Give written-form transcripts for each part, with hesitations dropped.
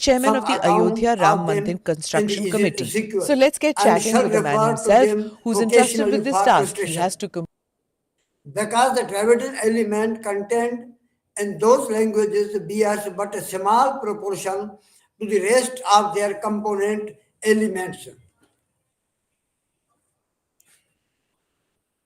chairman some of the account Ayodhya Ram of Mandir them in the Construction Committee. So sequel, let's get and chatting shall with the man refer to himself them who's entrusted occasionally with this for task. He illustration. has to Because the Dravidian element contained in those languages bears but a small proportion to the rest of their component elements.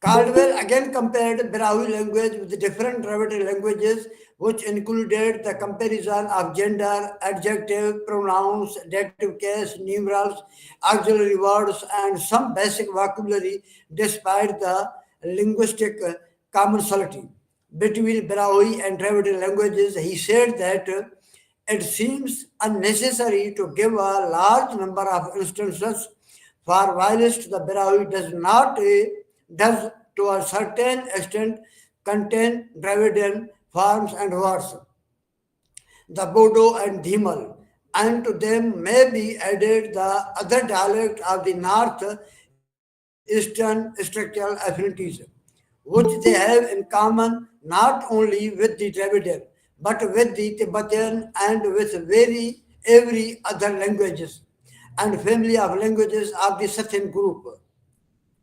Caldwell again compared Brahui language with different Dravidian languages, which included the comparison of gender, adjective, pronouns, dative case, numerals, auxiliary words, and some basic vocabulary, despite the linguistic commonality between Brahui and Dravidian languages. He said that it seems unnecessary to give a large number of instances for whilst the Brahui does to a certain extent contain Dravidian forms and words, the Bodo and Dhimal, and to them may be added the other dialect of the north eastern structural affinities, which they have in common not only with the Dravidian, but with the Tibetan and with every other languages and family of languages of the Scythian group.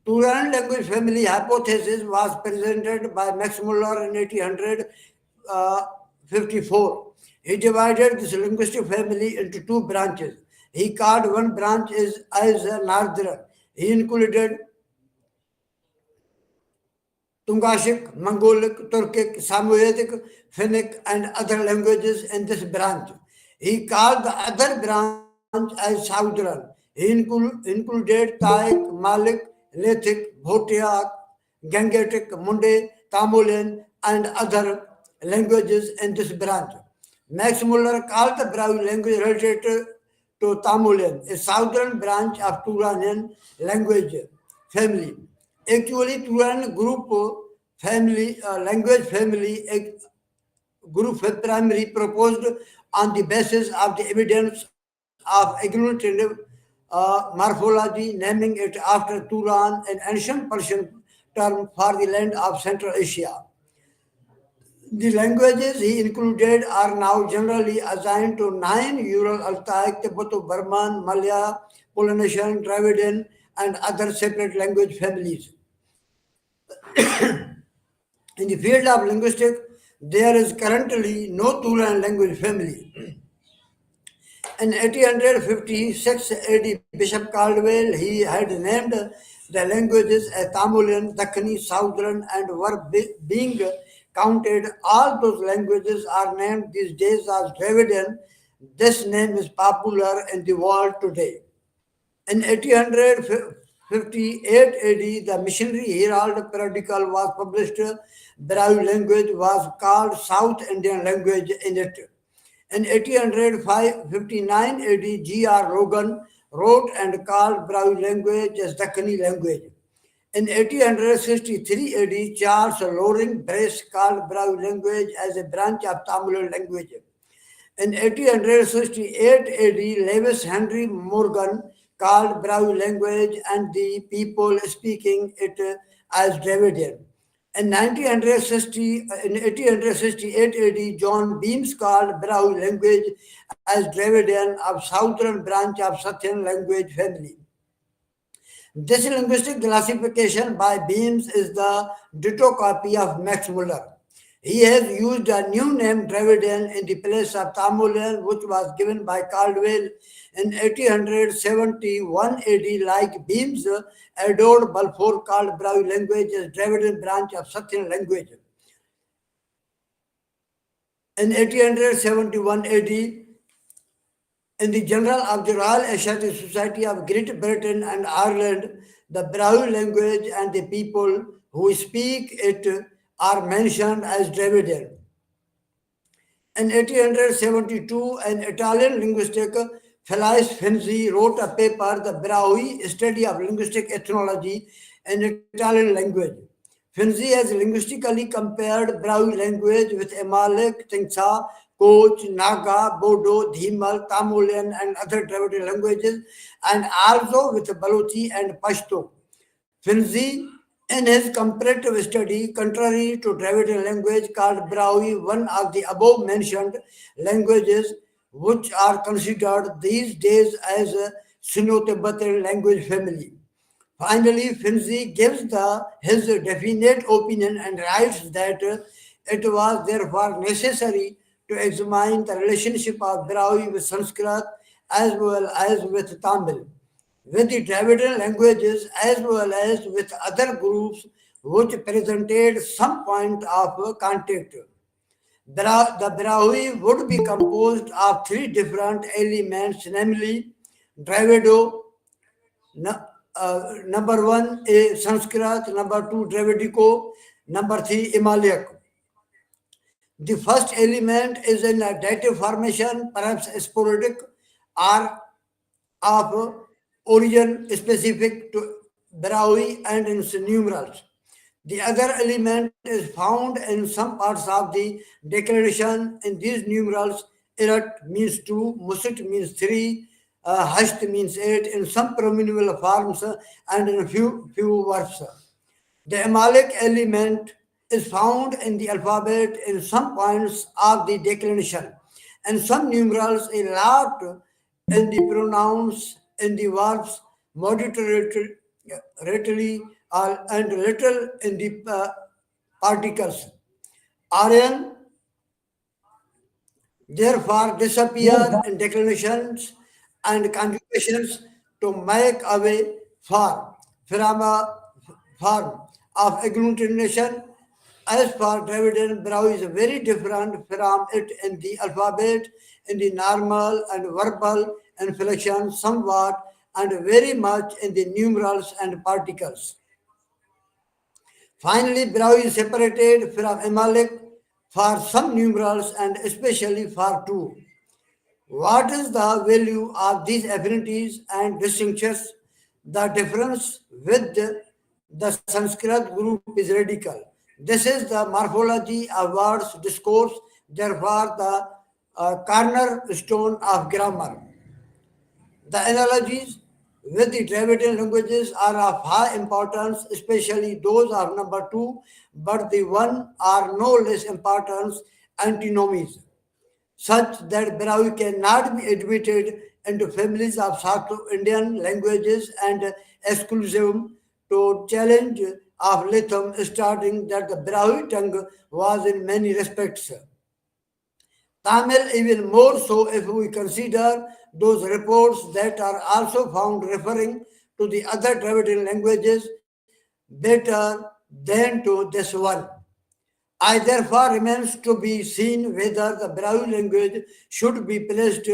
Turan language family hypothesis was presented by Max Muller in 1854. He divided this linguistic family into two branches. He called one branch as Nazir. He included Tungusic, Mongolic, Turkic, Samoyedic, Finnic, and other languages in this branch. He called the other branch as Southern. He included Taik, Malik, Lethic, Bhotiak, Gangetic, Munde, Tamulian, and other languages in this branch. Max Muller called the Brahui language related to Tamulian, a southern branch of Turanian language family. Actually, Turan group family, language family, a group primary proposed on the basis of the evidence of agglutinative morphology, naming it after Turan, an ancient Persian term for the land of Central Asia. The languages he included are now generally assigned to nine Ural Altaic, Tibeto-Burman, Malaya, Polynesian, Dravidian, and other separate language families. In the field of linguistics, there is currently no Turan language family. In 1856 AD, Bishop Caldwell he had named the languages as Tamulian, Dakhini, Southern, and were being counted. All those languages are named these days as Dravidian. This name is popular in the world today. In 1858 AD, the missionary Herald periodical was published. Brahui language was called South Indian language in it. In 1859 AD, G.R. Rogan wrote and called Brahui language as Dakhini language. In 1863 AD, Charles Loring Brace called Brahui language as a branch of Tamil language. In 1868 AD, Lewis Henry Morgan called Brahui language and the people speaking it as Dravidian. In 1868 AD, John Beams called Brahui language as Dravidian of southern branch of Scythian language family. This linguistic classification by Beams is the ditto copy of Max Muller. He has used a new name Dravidian in the place of Tamulian, which was given by Caldwell in 1871 AD, like Beams adored Balfour called Brahui language as Dravidian branch of Scythian language. In 1871 AD, in the Journal of the Royal Asiatic Society of Great Britain and Ireland, the Brahui language and the people who speak it are mentioned as Dravidian. In 1872, an Italian linguist, Felice Finzi, wrote a paper, The Brahui Study of Linguistic Ethnology in Italian language. Finzi has linguistically compared Brahui language with Amalek, Tingsa, Koch, Naga, Bodo, Dhimal, Tamulian, and other Dravidian languages, and also with Balochi and Pashto. Finzi, in his comparative study, contrary to Dravidian language, called Brahui one of the above mentioned languages which are considered these days as a Sino-Tibetan language family. Finally, Finzi gives his definite opinion and writes that it was therefore necessary to examine the relationship of Brahui with Sanskrit as well as with Tamil, with the Dravidian languages as well as with other groups which presented some point of contact. The Brahui would be composed of three different elements, namely Dravido, number one is Sanskrit, number two Dravidico, number three Himalaic. The first element is in a dative formation, perhaps sporadic, or of origin specific to Brahui and its numerals. The other element is found in some parts of the declaration. In these numerals, Irat means two, Musit means three, Hasht means eight, in some pronominal forms and in a few verbs. The Amalek element is found in the alphabet in some points of the declination, and some numerals a lot in the pronouns, in the verbs, moderately, and little in the particles. Aryan therefore disappear in declinations and conjugations to make away from a form of agglutination. As for Dravidian, Brahmi is very different from it in the alphabet, in the normal and verbal inflection somewhat, and very much in the numerals and particles. Finally, Brahmi is separated from Amalek for some numerals and especially for two. What is the value of these affinities and distinctions? The difference with the Sanskrit group is radical. This is the morphology of words discourse, therefore the cornerstone of grammar. The analogies with the Dravidian languages are of high importance, especially those of number two, but the one are no less important antinomies, such that Brahui cannot be admitted into families of South Indian languages and exclusive to challenge of Latham, starting that the Brahui tongue was in many respects Tamil even more so if we consider those reports that are also found referring to the other Dravidian languages better than to this one. I therefore remains to be seen whether the Brahui language should be placed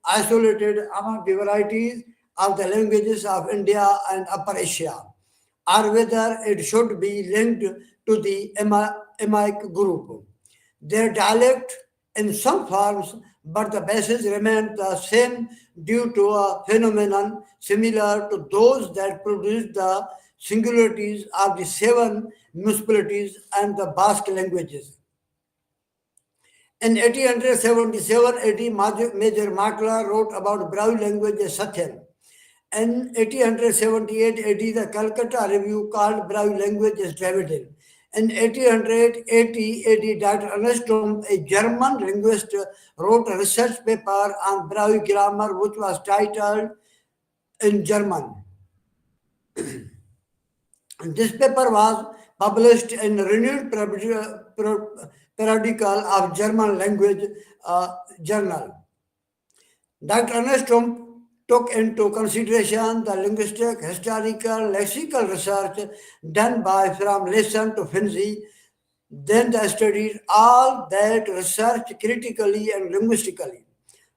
isolated among the varieties of the languages of India and Upper Asia, or whether it should be linked to the Emaic group. Their dialect in some forms, but the basis remained the same due to a phenomenon similar to those that produced the singularities of the seven municipalities and the Basque languages. In 1877, A.D. Major Matla wrote about Brahui language as Satyan. In 1878 AD, the Calcutta Review called Brahui language as Dravidian. In 1880 AD, Dr. Ernst Stumpf, a German linguist, wrote a research paper on Brahui grammar, which was titled in German. And this paper was published in renewed periodical of German language journal. Dr. Ernest took into consideration the linguistic, historical, lexical research done by from Lesson to Finzi. Then they studied all that research critically and linguistically.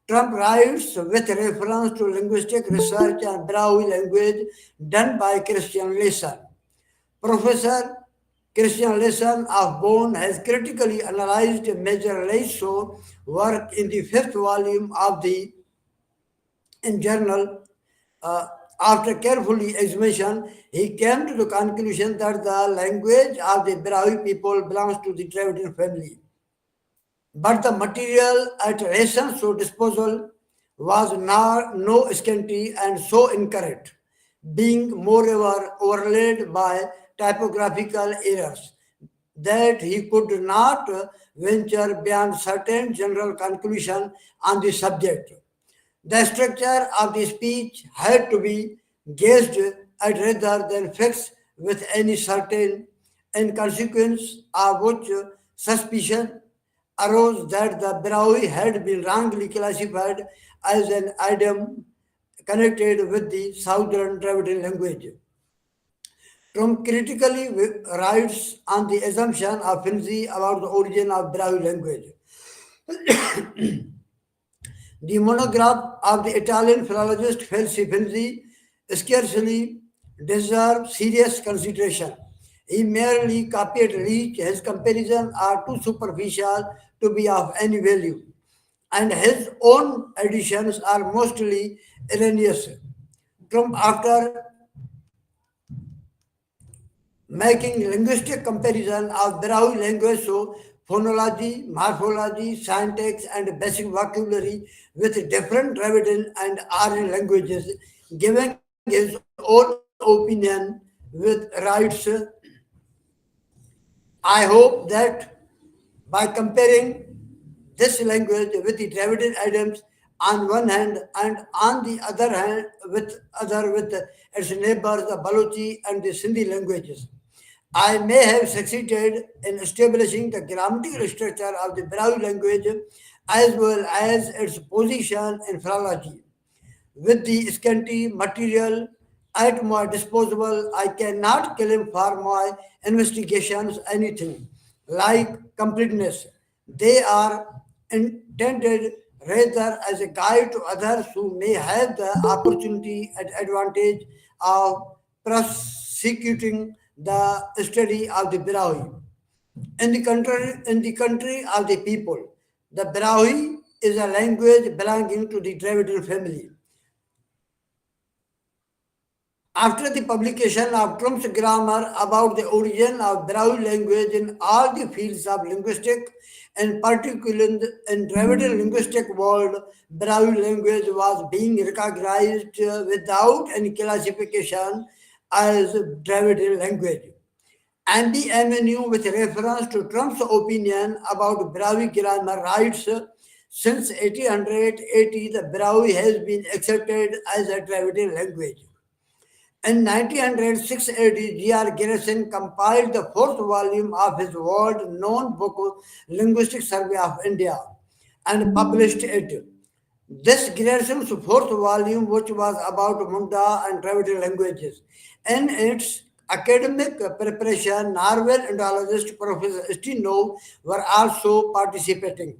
Trump writes with reference to linguistic research and Brahui language done by Christian Lesson. Professor Christian Lesson of Bonn has critically analyzed Major Leiso work in the fifth volume of the in journal. After carefully examination, he came to the conclusion that the language of the Brahui people belongs to the Dravidian family. But the material at Lesson's disposal was no scanty and so incorrect, being moreover overlaid by typographical errors. that he could not venture beyond certain general conclusion on the subject. The structure of the speech had to be gauged at rather than fixed with any certain, in consequence of which suspicion arose that the Brahui had been wrongly classified as an idiom connected with the Southern Dravidian language. Trump critically writes on the assumption of Finzi about the origin of Brahui language. The monograph of the Italian philologist Felsi Finzi scarcely deserves serious consideration. He merely copied Leach. His comparisons are too superficial to be of any value, and his own additions are mostly erroneous. Trump, after making linguistic comparison of Brahui language, so phonology, morphology, syntax, and basic vocabulary with different Dravidian and Aryan languages, giving his own opinion with rights. I hope that by comparing this language with the Dravidian idioms on one hand and on the other hand with its neighbors, the Balochi and the Sindhi languages, I may have succeeded in establishing the grammatical structure of the Brahui language as well as its position in philology. With the scanty material at my disposal, I cannot claim for my investigations anything like completeness. They are intended rather as a guide to others who may have the opportunity and advantage of prosecuting the study of the Brahui. In the country of the people, the Brahui is a language belonging to the Dravidian family. After the publication of Trump's grammar about the origin of Brahui language in all the fields of linguistics, and particularly in Dravidian linguistic world, Brahui language was being recognized without any classification as Dravidian language. And the avenue with reference to Trump's opinion about Brahui grammar writes, since 1880, the Brahui has been accepted as a Dravidian language. In 1906 AD, G.R. Garrison compiled the fourth volume of his world-known book, Linguistic Survey of India, and published it. This Grayson's fourth volume, which was about Munda and Dravidian languages. In its academic preparation, Norway Indologist Professor Steno were also participating.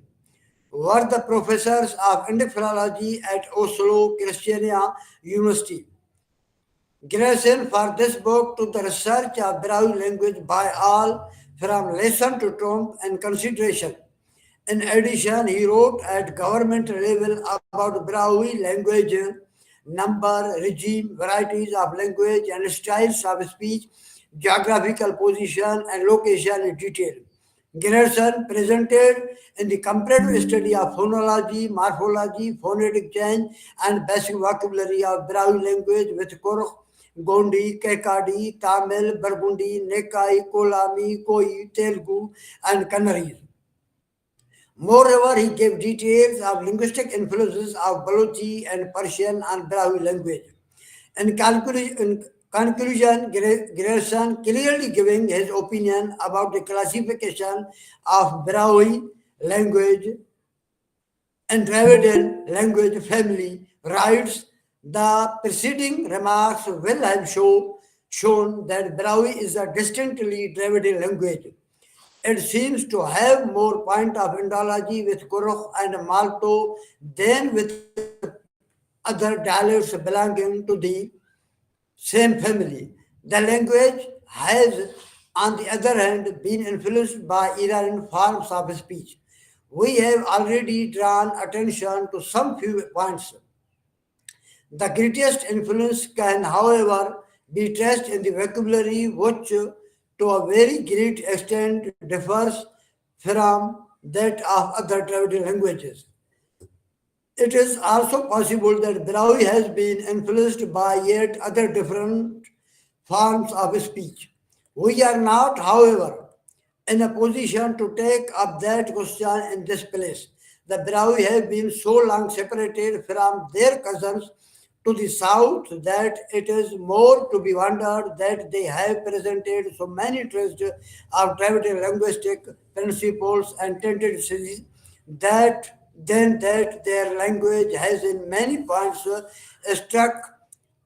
Were the professors of Indic philology at Oslo Christiania University. Grayson for this book took the research of Brahui language by all from lesson to tomb and consideration. In addition, he wrote at government level about Brahui language, number, regime, varieties of language, and styles of speech, geographical position, and location in detail. Gerson presented in the comparative study of phonology, morphology, phonetic change, and basic vocabulary of Brahui language with Kurukh, Gondi, Kekadi, Tamil, Burgundy, Nekai, Kolami, Koi, Telugu, and Kannadi's. Moreover, he gave details of linguistic influences of Balochi and Persian on Brahui language. In conclusion, Grierson clearly giving his opinion about the classification of Brahui language and Dravidian language family writes, the preceding remarks will have shown that Brahui is a distinctly Dravidian language. It seems to have more point of Indology with Kurukh and Malto than with other dialects belonging to the same family. The language has, on the other hand, been influenced by Iranian forms of speech. We have already drawn attention to some few points. The greatest influence can, however, be traced in the vocabulary, which to a very great extent differs from that of other Dravidian languages. It is also possible that Brahui has been influenced by yet other different forms of speech. We are not, however, in a position to take up that question in this place. The Brahui have been so long separated from their cousins to the south that it is more to be wondered that they have presented so many traits of Dravidian linguistic principles and tendencies that then that their language has in many points struck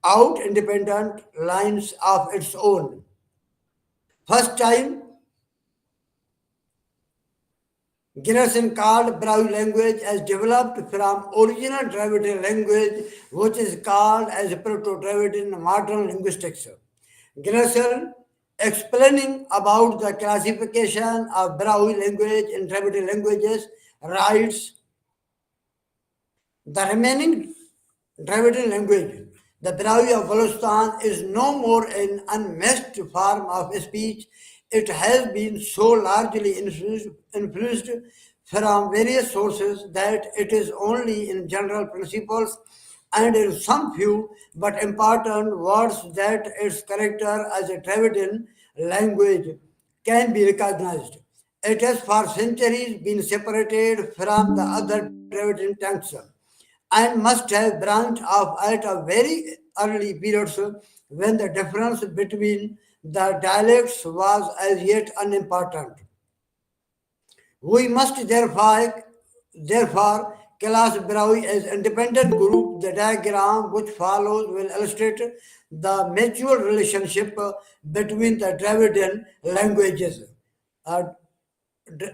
out independent lines of its own. First time, Garrison called Brahui language as developed from original Dravidian language, which is called as Proto-Dravidian modern linguistics. Garrison, explaining about the classification of Brahui language in Dravidian languages, writes the remaining Dravidian language, the Brahui of Balochistan, is no more an unmixed form of speech. It has been so largely influenced from various sources that it is only in general principles and in some few but important words that its character as a Dravidian language can be recognized. It has for centuries been separated from the other Dravidian tongues and must have branched off at a very early periods when the difference between the dialects was as yet unimportant. We must therefore class Brahui as independent group. The diagram which follows will illustrate the mutual relationship between the Dravidian languages. Uh, d-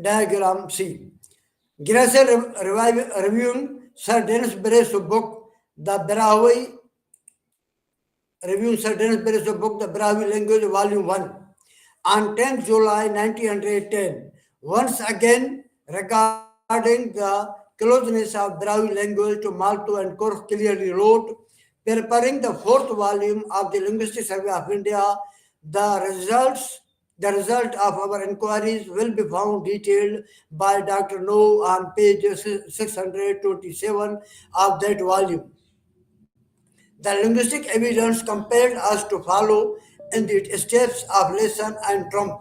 Diagram C. Gressel reviewing Sir Dennis Brace's book, The Brahui, reviewing Sir Dennis Brace's book, The Brahui Language, Volume 1, on 10th July 1910. Once again, regarding the closeness of Brahui language to Malto and Cork, clearly wrote, preparing the fourth volume of the Linguistic Survey of India, the result of our inquiries will be found detailed by Dr. No on page 627 of that volume. The linguistic evidence compelled us to follow in the steps of lesson and trump,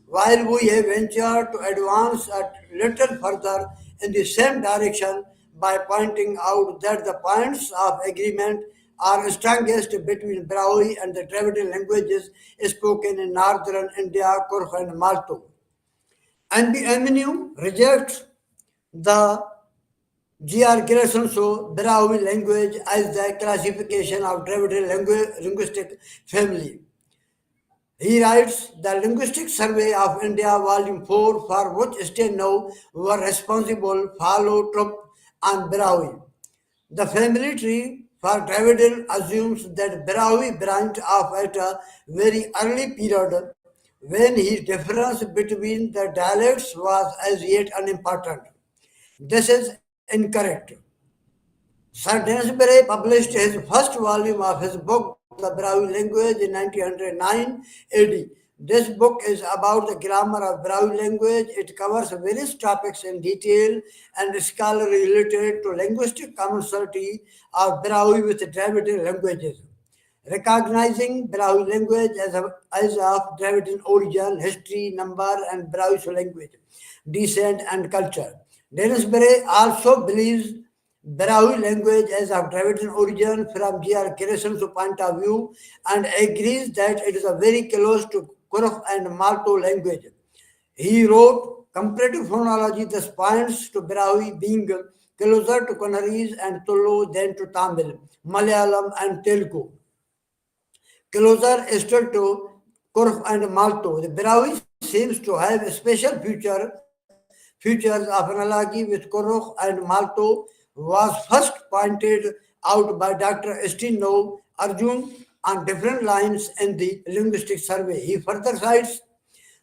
while we have ventured to advance a little further in the same direction by pointing out that the points of agreement are strongest between Brahui and the Dravidian languages spoken in northern India, Kurk and Malto. And the MNU rejects the G.R. Grayson Brahui language as the classification of Dravidian linguistic family. He writes, the Linguistic Survey of India, Volume 4, for which Steno were responsible, follow Trupp and Brahui. The family tree for Dravidian assumes that Brahui branched off at a very early period when his difference between the dialects was as yet unimportant. This is incorrect. Sir Danesbury published his first volume of his book, The Brahui Language, in 1909 AD. This book is about the grammar of Brahui language. It covers various topics in detail and is scholarly related to linguistic commensality of Brahui with Dravidian languages. Recognizing Brahui language as of Dravidian origin, history, number, and Brahui language, descent, and culture. Danesbury also believes Brahui language as of Dravidian origin from G.R. Garrison's point of view and agrees that it is a very close to Kurukh and Malto language. He wrote comparative phonology thus points to Brahui being closer to Kannarese and Tulu than to Tamil, Malayalam, and Telugu. Closer still to Kurf and Malto. The Brahui seems to have a special features of analogy with Kurukh and Malto was first pointed out by Dr. Estino Arjun on different lines in the linguistic survey. He further cites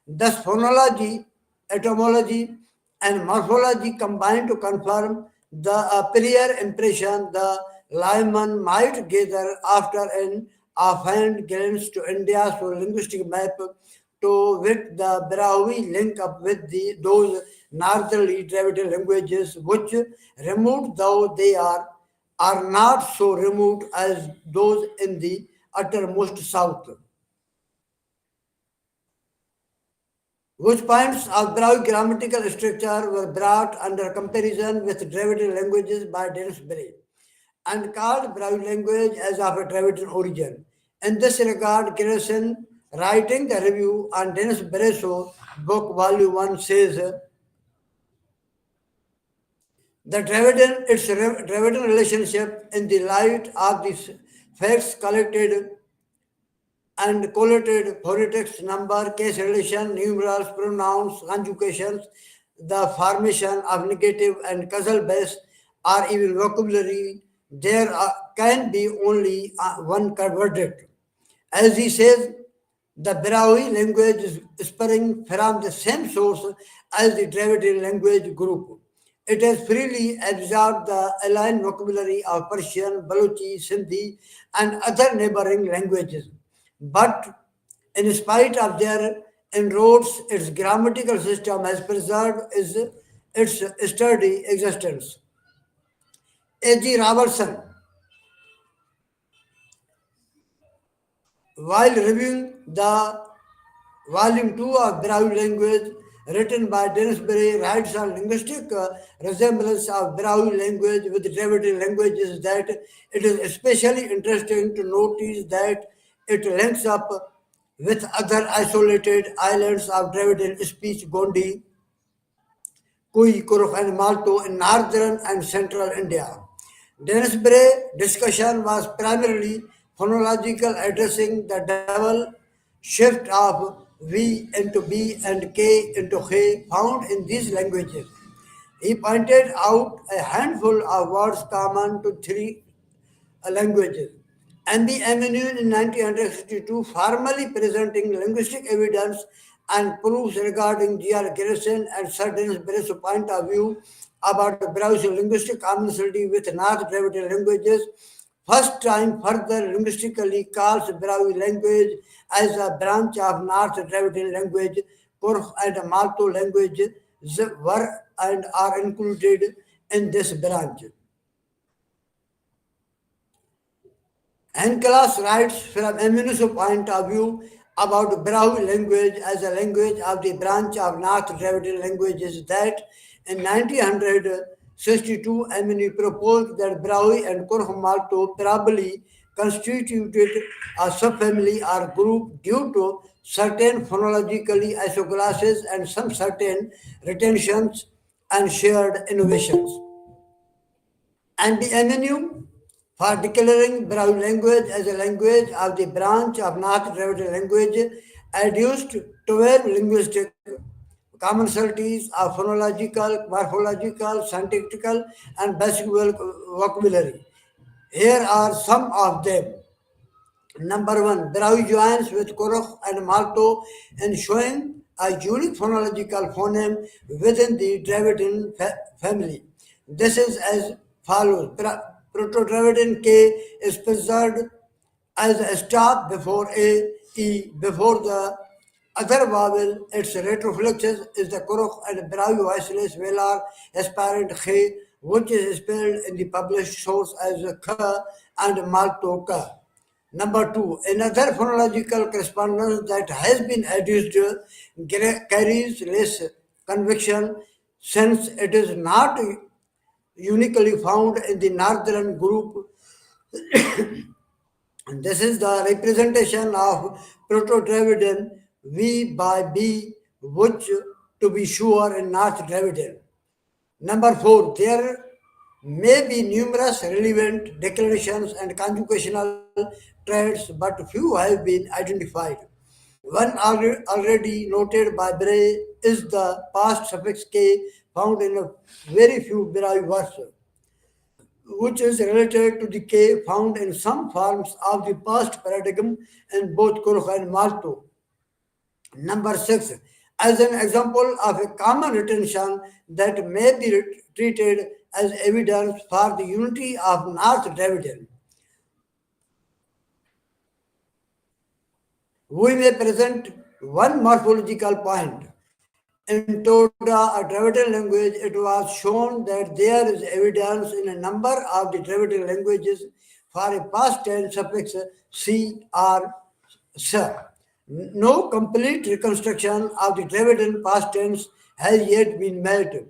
thus phonology, etymology, and morphology combine to confirm the prior impression the layman might gather after an offhand glance to India's linguistic map to with the Brahui link up with those northerly Dravidian languages which, removed though they are not so removed as those in the uttermost south. which points of Brahui grammatical structure were brought under comparison with Dravidian languages by Dennis Berry and called Brahui language as of a Dravidian origin. In this regard, Garrison, writing the review on Dennis Berry's book, Volume 1, says the Dravidian relationship in the light of the facts collected and collated phonetics, number, case relation, numerals, pronouns, conjugations, the formation of negative and causal base, or even vocabulary, can be only one verdict. As he says, the Brahui language is spurring from the same source as the Dravidian language group. It has freely absorbed the alien vocabulary of Persian, Balochi, Sindhi, and other neighboring languages. But in spite of their inroads, its grammatical system has preserved its sturdy existence. A.G. Robertson, while reviewing the Volume 2 of Brahui language, written by Dennis Berry, writes on linguistic resemblance of Brahui language with Dravidian languages that it is especially interesting to notice that it links up with other isolated islands of Dravidian speech, Gondi, Kui, Kurukh, and Malto in northern and central India. Dennisbury discussion was primarily phonological, addressing the double shift of V into B and K into K found in these languages. He pointed out a handful of words common to three languages. And the MNU in 1962 formally presenting linguistic evidence and proofs regarding G.R. Garrison and Sir Dennis Berry's point of view about Browse linguistic commonality with North Dravidian languages, first time further linguistically calls Brahui language as a branch of North Dravidian language. Kurkh and Malto languages were and are included in this branch. Enkelas writes from a municipal point of view about Brahui language as a language of the branch of North Dravidian languages that in 1962 Emini proposed that Brahui and Kurkh Malto probably constituted a subfamily or group due to certain phonologically isoclasses and some certain retentions and shared innovations. And the anonym for declaring Brahui language as a language of the branch of North Dravidian language adduced 12 linguistic commonalities of phonological, morphological, syntactical, and basic vocabulary. Here are some of them. Number one, Brahui joins with Kurukh and Malto in showing a unique phonological phoneme within the Dravidian family. This is as follows. Proto-Dravidian K is preserved as a stop before A, E, before the other vowel. Its retroflexes is the Kurukh and Brahui voiceless velar aspirant Khe, which is spelled in the published source as K and Malto K. Number two, another phonological correspondence that has been adduced carries less conviction since it is not uniquely found in the northern group. This is the representation of Proto-Dravidian V by B, which to be sure in North Dravidian. Number four, there may be numerous relevant declarations and conjugational traits, but few have been identified. One already noted by Bray is the past suffix k found in a very few Brahui words, which is related to the k found in some forms of the past paradigm in both Kurukh and Malto. Number six, as an example of a common retention that may be treated as evidence for the unity of North Dravidian, we may present one morphological point. In Toda, a Dravidian language, it was shown that there is evidence in a number of the Dravidian languages for a past tense suffix c or s. No complete reconstruction of the Dravidian past tense has yet been made,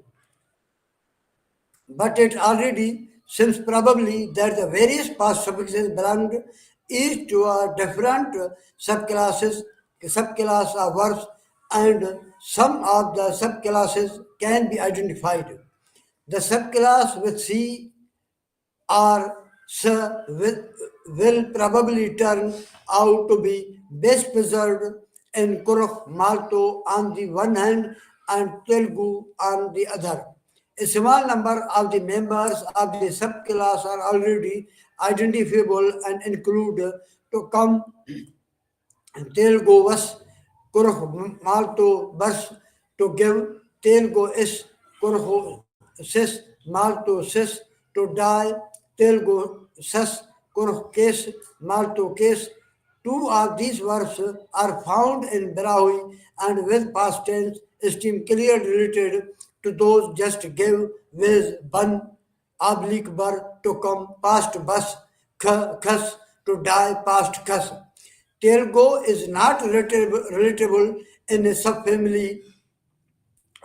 but it already seems probably that the various past suffixes belonged each to a different subclass of verbs, and some of the subclasses can be identified. The subclass with C or will probably turn out to be best preserved in Kurukh Malto on the one hand and Telugu on the other. A small number of the members of the subclass are already identifiable and include to come Telugu was Kurukh Malto bus to give Telugu is Kurukh sis Malto sis to die Telugu sus Kurukh case Malto case. Two of these verbs are found in Brahui and with past tense esteem clearly related to those just give with ban oblique bar to come past bus khas to die past khas. Telugu is not relatable in a subfamily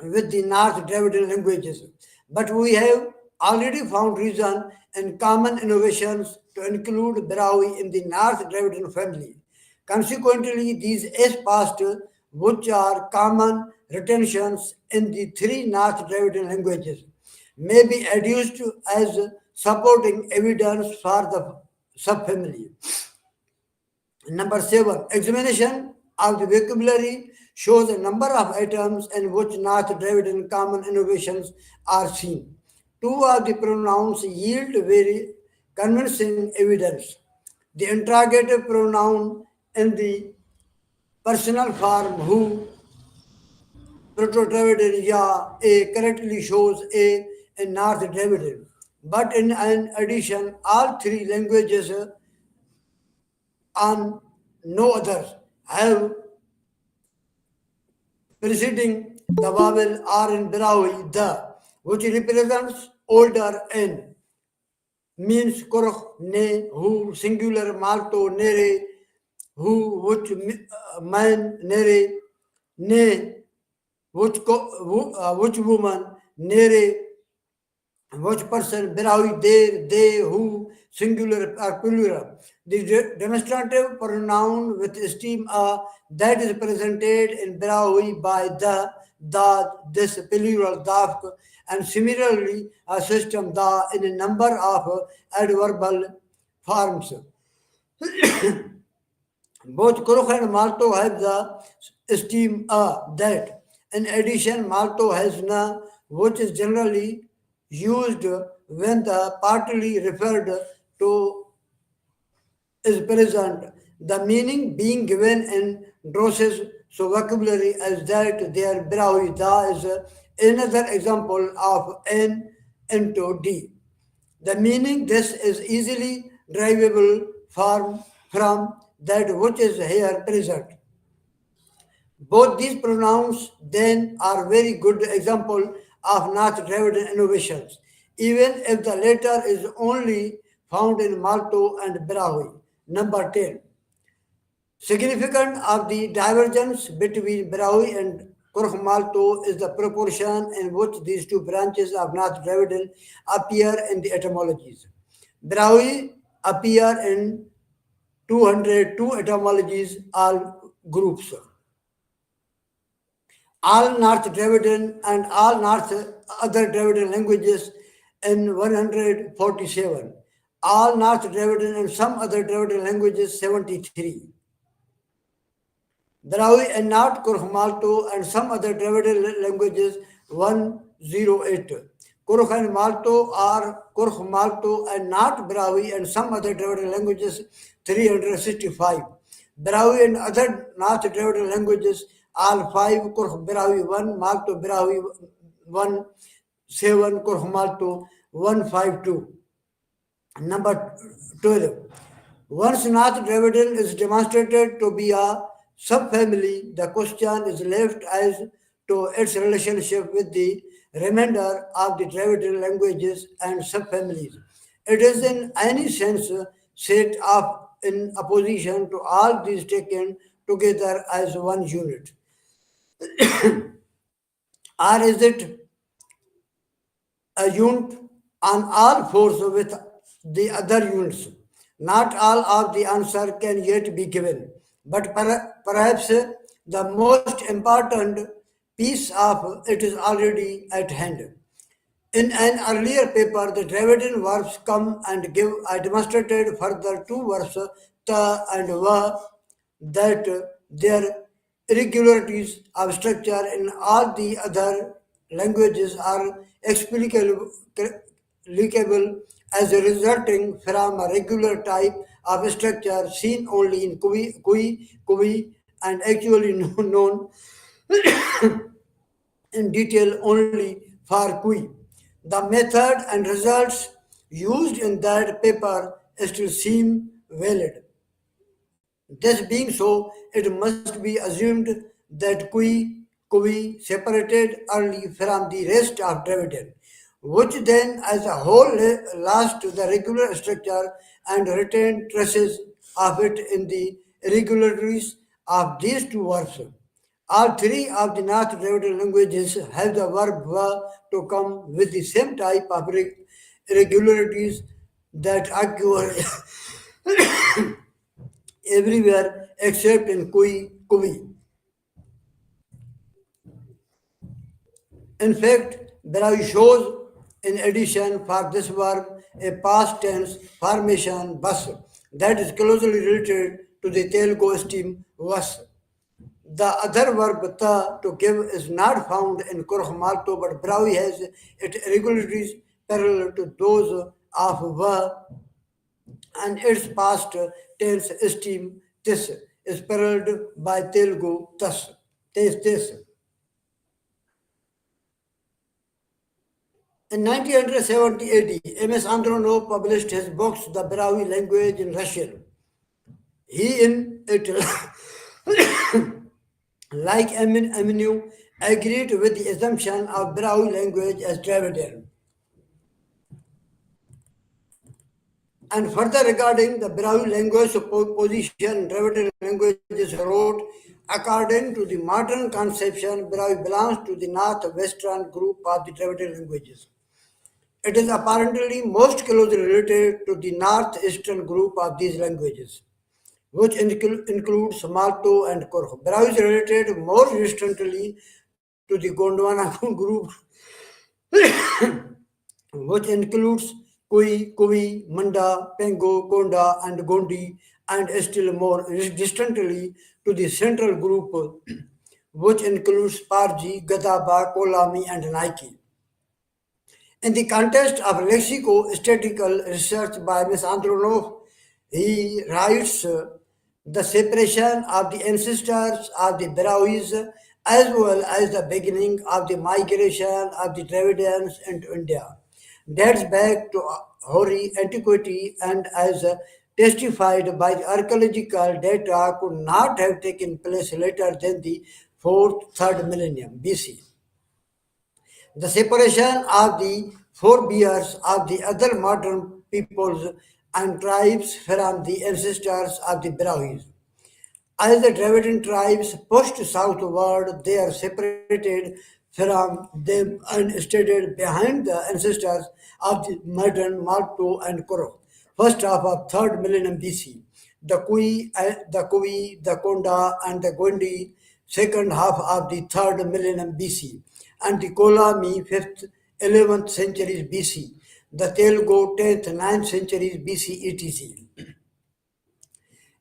with the North Dravidian languages, but we have already found reason and common innovations to include Brahui in the North Dravidian family. Consequently, these S past, which are common retentions in the three North Dravidian languages, may be adduced as supporting evidence for the subfamily. Number seven, examination of the vocabulary shows a number of items in which North Dravidian common innovations are seen. Two of the pronouns yield very convincing evidence. The interrogative pronoun in the personal form who, Proto-Dravidian ya, a correctly shows a in North Dravidian. But in an addition, all three languages on no others have preceding the vowel R in Brahui, the, which represents older N, means Kurukh, ne, who, singular Malto, nere, who, which man, nere, ne, which woman, nere, which person, Brahui, they, who, singular or plural. The demonstrative pronoun with esteem that is presented in Brahui by the, this plural, dafk, and similarly a system the in a number of adverbial forms. Both Kurukh and Malto have the esteem that. In addition, Malto has na, which is generally used when the partly referred to is present, the meaning being given in drosses, so vocabulary as that their Brahida is another example of N into D. The meaning this is easily derivable from that which is here present. Both these pronouns then are very good example of North Dravidian innovations, even if the latter is only found in Malto and Brahui. Number 10. Significant of the divergence between Brahui and Malto is the proportion in which these two branches of North Dravidian appear in the etymologies. Brahui appear in 202 etymologies, all groups. All North Dravidian and all North other Dravidian languages in 147. All North Dravidian and some other Dravidian languages 73. Brahui and North Kurukh and some other Dravidian languages 108. Kurukh and Malto are Kurukh Malto and not Brahui and some other Dravidian languages 365. Brahui and other North Dravidian languages all 5, Kurukh Brahui 1, Malto Brahui 1, 7, Kurukh Malto 152. Number 12. Once North Dravidian is demonstrated to be a subfamily, the question is left as to its relationship with the remainder of the Dravidian languages and subfamilies. It is in any sense set up in opposition to all these taken together as one unit? Or is it a unit on all fours with the other units? Not all of the answer can yet be given, but perhaps the most important piece of it is already at hand. In an earlier paper, the Dravidian verbs come and give. I demonstrated further two verbs, ta and va, that their irregularities of structure in all the other languages are explicable as a resulting from a regular type of structure seen only in Kui, and actually known in detail only for Kui. The method and results used in that paper still seem valid. This being so, it must be assumed that Kui separated early from the rest of Dravidian, which then as a whole lost the regular structure and retained traces of it in the irregularities of these two verbs. All three of the North Dravidian languages have the verb va to come with the same type of irregularities that occur everywhere except in Kui. In fact, Brahui shows, in addition for this verb, a past tense formation bus that is closely related to the Telugu steam was. The other verb ta to give is not found in Kurh Malto, but Brahui has its irregularities parallel to those of va, and its past tense steam this is paralleled by Telugu thus. This. In 1970 AD, M.S. Andronov published his books The Brahui Language in Russian. He in it, like Eminu, agreed with the assumption of Brahui language as Dravidian. And further regarding the Brahui language position, Dravidian languages wrote, according to the modern conception, Brahui belongs to the northwestern group of the Dravidian languages. It is apparently most closely related to the northeastern group of these languages, which includes Malto and Korho. Brahui is related more distantly to the Gondwana group, which includes Kui, Manda, Pengo, Konda, and Gondi, and still more distantly to the central group, which includes Parji, Gadaba, Kolami, and Nike. In the context of lexicostatistical research by Ms. Andronov, he writes the separation of the ancestors of the Brahmis as well as the beginning of the migration of the Dravidians into India dates back to hoary antiquity and as testified by the archaeological data could not have taken place later than the 4th, 3rd millennium BC. The separation of the forebears of the other modern peoples and tribes from the ancestors of the Brahmis. As the Dravidian tribes pushed southward, they are separated from them and stayed behind the ancestors of the modern Malto and Koro. First half of 3rd millennium BC. The Konda, and the Gondi, second half of the 3rd millennium BC, and the Kolami, 5th, 11th centuries BC, the Telugu, 10th, 9th centuries BC, etc.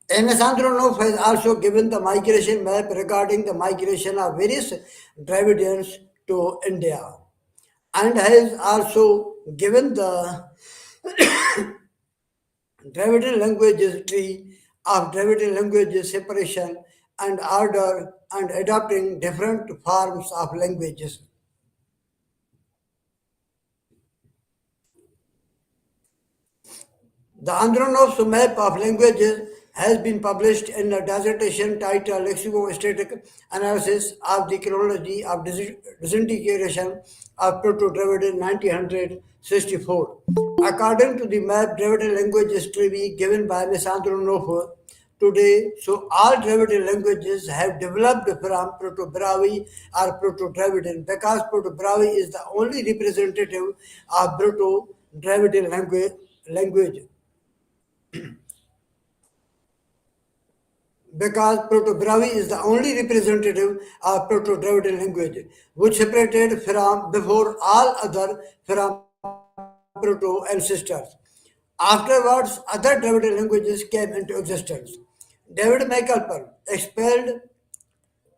MS Andronov has also given the migration map regarding the migration of various Dravidians to India and has also given the Dravidian languages tree of Dravidian languages separation and order and adopting different forms of languages. The Andronov's map of languages has been published in a dissertation titled Lexicostatic Analysis of the Chronology of Disintegration of Proto-Dravidian 1964. According to the map, Dravidian languages tree given by Ms. Andronov, today. So all Dravidian languages have developed from Proto-Brahui or Proto-Dravidian because Proto-Brahui is the only representative of Proto-Dravidian language. Because Proto-Brahui is the only representative of Proto-Dravidian language, which separated from before all other from Proto-ancestors. Afterwards, other Dravidian languages came into existence. David McAlpin expelled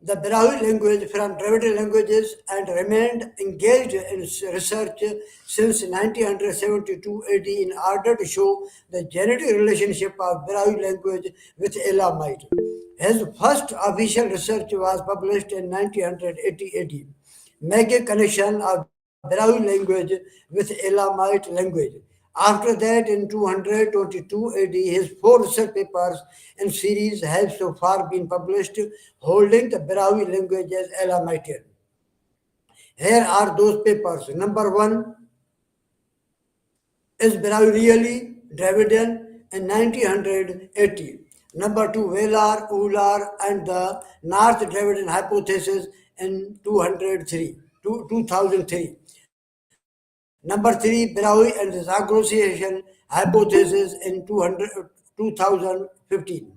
the Brahui language from Dravidian languages and remained engaged in research since 1972 AD in order to show the genetic relationship of Brahui language with Elamite. His first official research was published in 1980 AD, making connection of Brahui language with Elamite language. After that, in 222 AD, his four research papers in series have so far been published, holding the Brahui language as Elamitian. Here are those papers. Number one, is Brahui really Dravidian in 1980? Number two, Velar, Ular, and the North Dravidian hypothesis in 2003. Number three, Brahui and the Zagrosian hypothesis in 2015.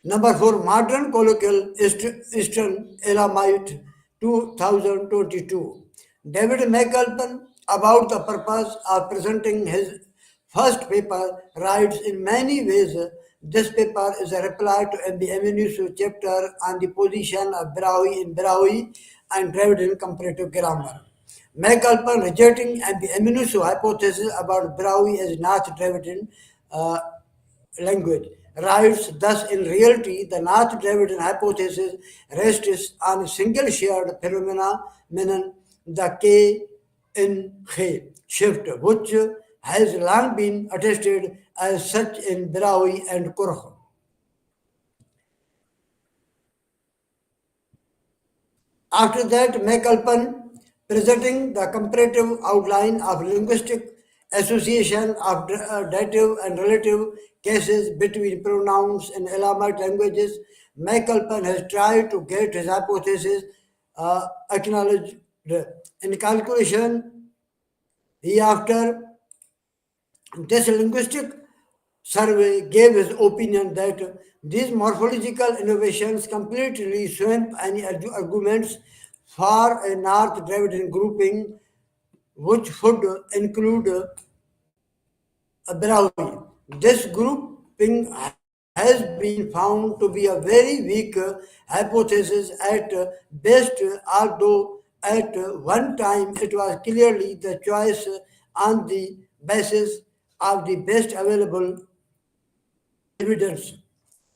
Number four, modern colloquial Eastern Elamite 2022. David McAlpin, about the purpose of presenting his first paper, writes in many ways this paper is a reply to M.B. Aminu's chapter on the position of Brahui in Brahui and Dravidian comparative grammar. McAlpin rejecting M.B. Aminu's hypothesis about Brahui as North Dravidian uh, language. Writes, thus in reality, the North Dravidian hypothesis rests on a single shared phenomenon, the K in Khe shift, which has long been attested as such in Brahui and Kurh. After that, McAlpin, presenting the comparative outline of linguistic association of dative and relative cases between pronouns in Elamite languages, McAlpin has tried to get his hypothesis acknowledged. In calculation, he after this linguistic survey gave his opinion that these morphological innovations completely swamp any arguments for a North Dravidian grouping, which would include Brahui. This grouping has been found to be a very weak hypothesis at best, although at one time it was clearly the choice on the basis of the best available evidence.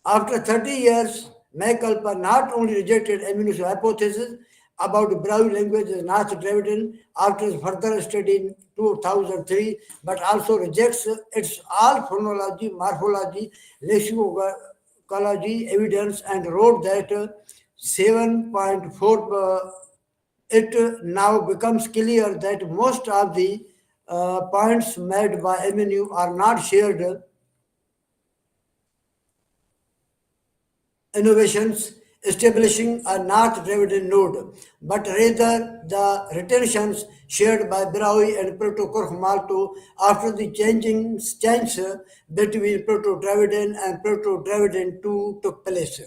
After 30 years, McAlpin not only rejected Aminu's hypothesis about Brahui language as North Dravidian after his further study in 2003, but also rejects its all phonology, morphology, lexicology evidence and wrote that 7.4 it now becomes clear that most of the points made by Aminu are not shared innovations establishing a North Dravidian node, but rather the retentions shared by Brahui and Proto-Korkmalto after the change between Proto-Dravidian and Proto-Dravidian II took place.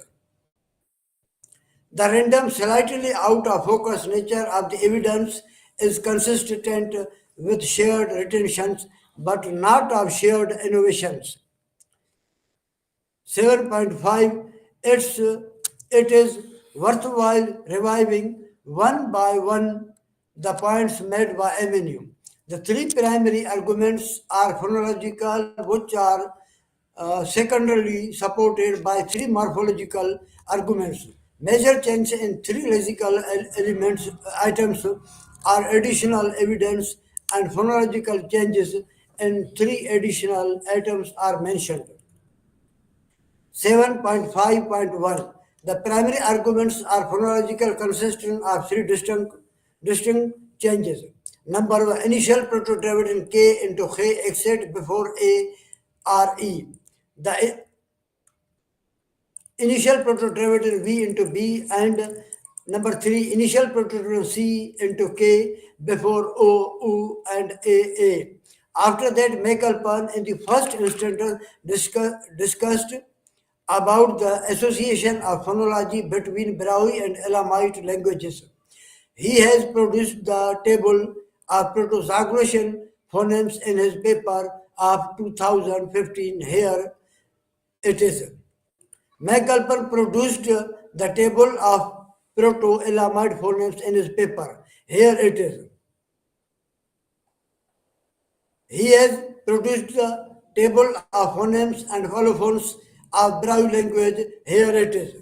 The random, slightly out of focus nature of the evidence is consistent with shared retentions but not of shared innovations. 7.5 it is worthwhile reviving one by one the points made by Eminem. The three primary arguments are phonological, which are secondarily supported by three morphological arguments. Major change in three lexical elements items are additional evidence, and phonological changes in three additional items are mentioned. 7.5.1 The primary arguments are phonological consisting of three distinct changes. Number one, initial proto-Dravidian K into K except before A or E. The initial proto-derivative V into B, and number 3, initial proto-derivative C into K before O, U, and A. After that, Macalpan in the first instance discussed about the association of phonology between Brahui and Elamite languages. He has produced the table of Proto-Zagros phonemes in his paper of 2015. Here it is. McAlpin produced the table of Proto-Elamite phonemes in his paper. Here it is. He has produced the table of phonemes and holophones of Brahui language. Here it is.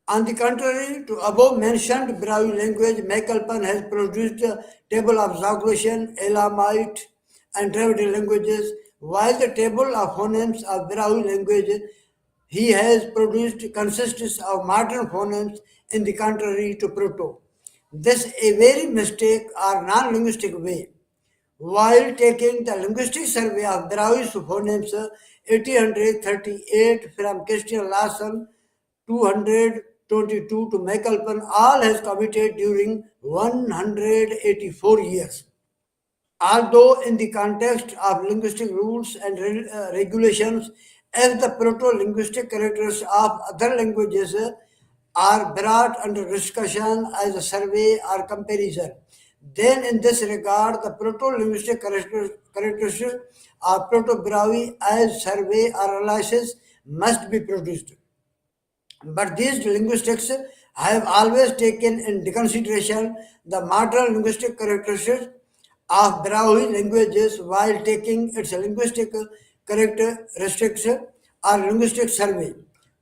On the contrary to above mentioned Brahui language, McAlpin has produced a table of Zagros, Elamite, and Dravidian languages, while the table of phonemes of Brahui language he has produced consists of modern phonemes in the contrary to Proto. This a very mistake or non-linguistic way. While taking the linguistic survey of Brahui's phonemes 1838 from Christian Larson 222 to McAlpin, all has committed during 184 years. Although in the context of linguistic rules and regulations, as the proto-linguistic characters of other languages are brought under discussion as a survey or comparison, then in this regard, the proto-linguistic characteristics of Proto-Brahui as survey or analysis must be produced. But these linguistics have always taken into consideration the modern linguistic characteristics of Brahui languages while taking its linguistic characteristics or linguistic survey.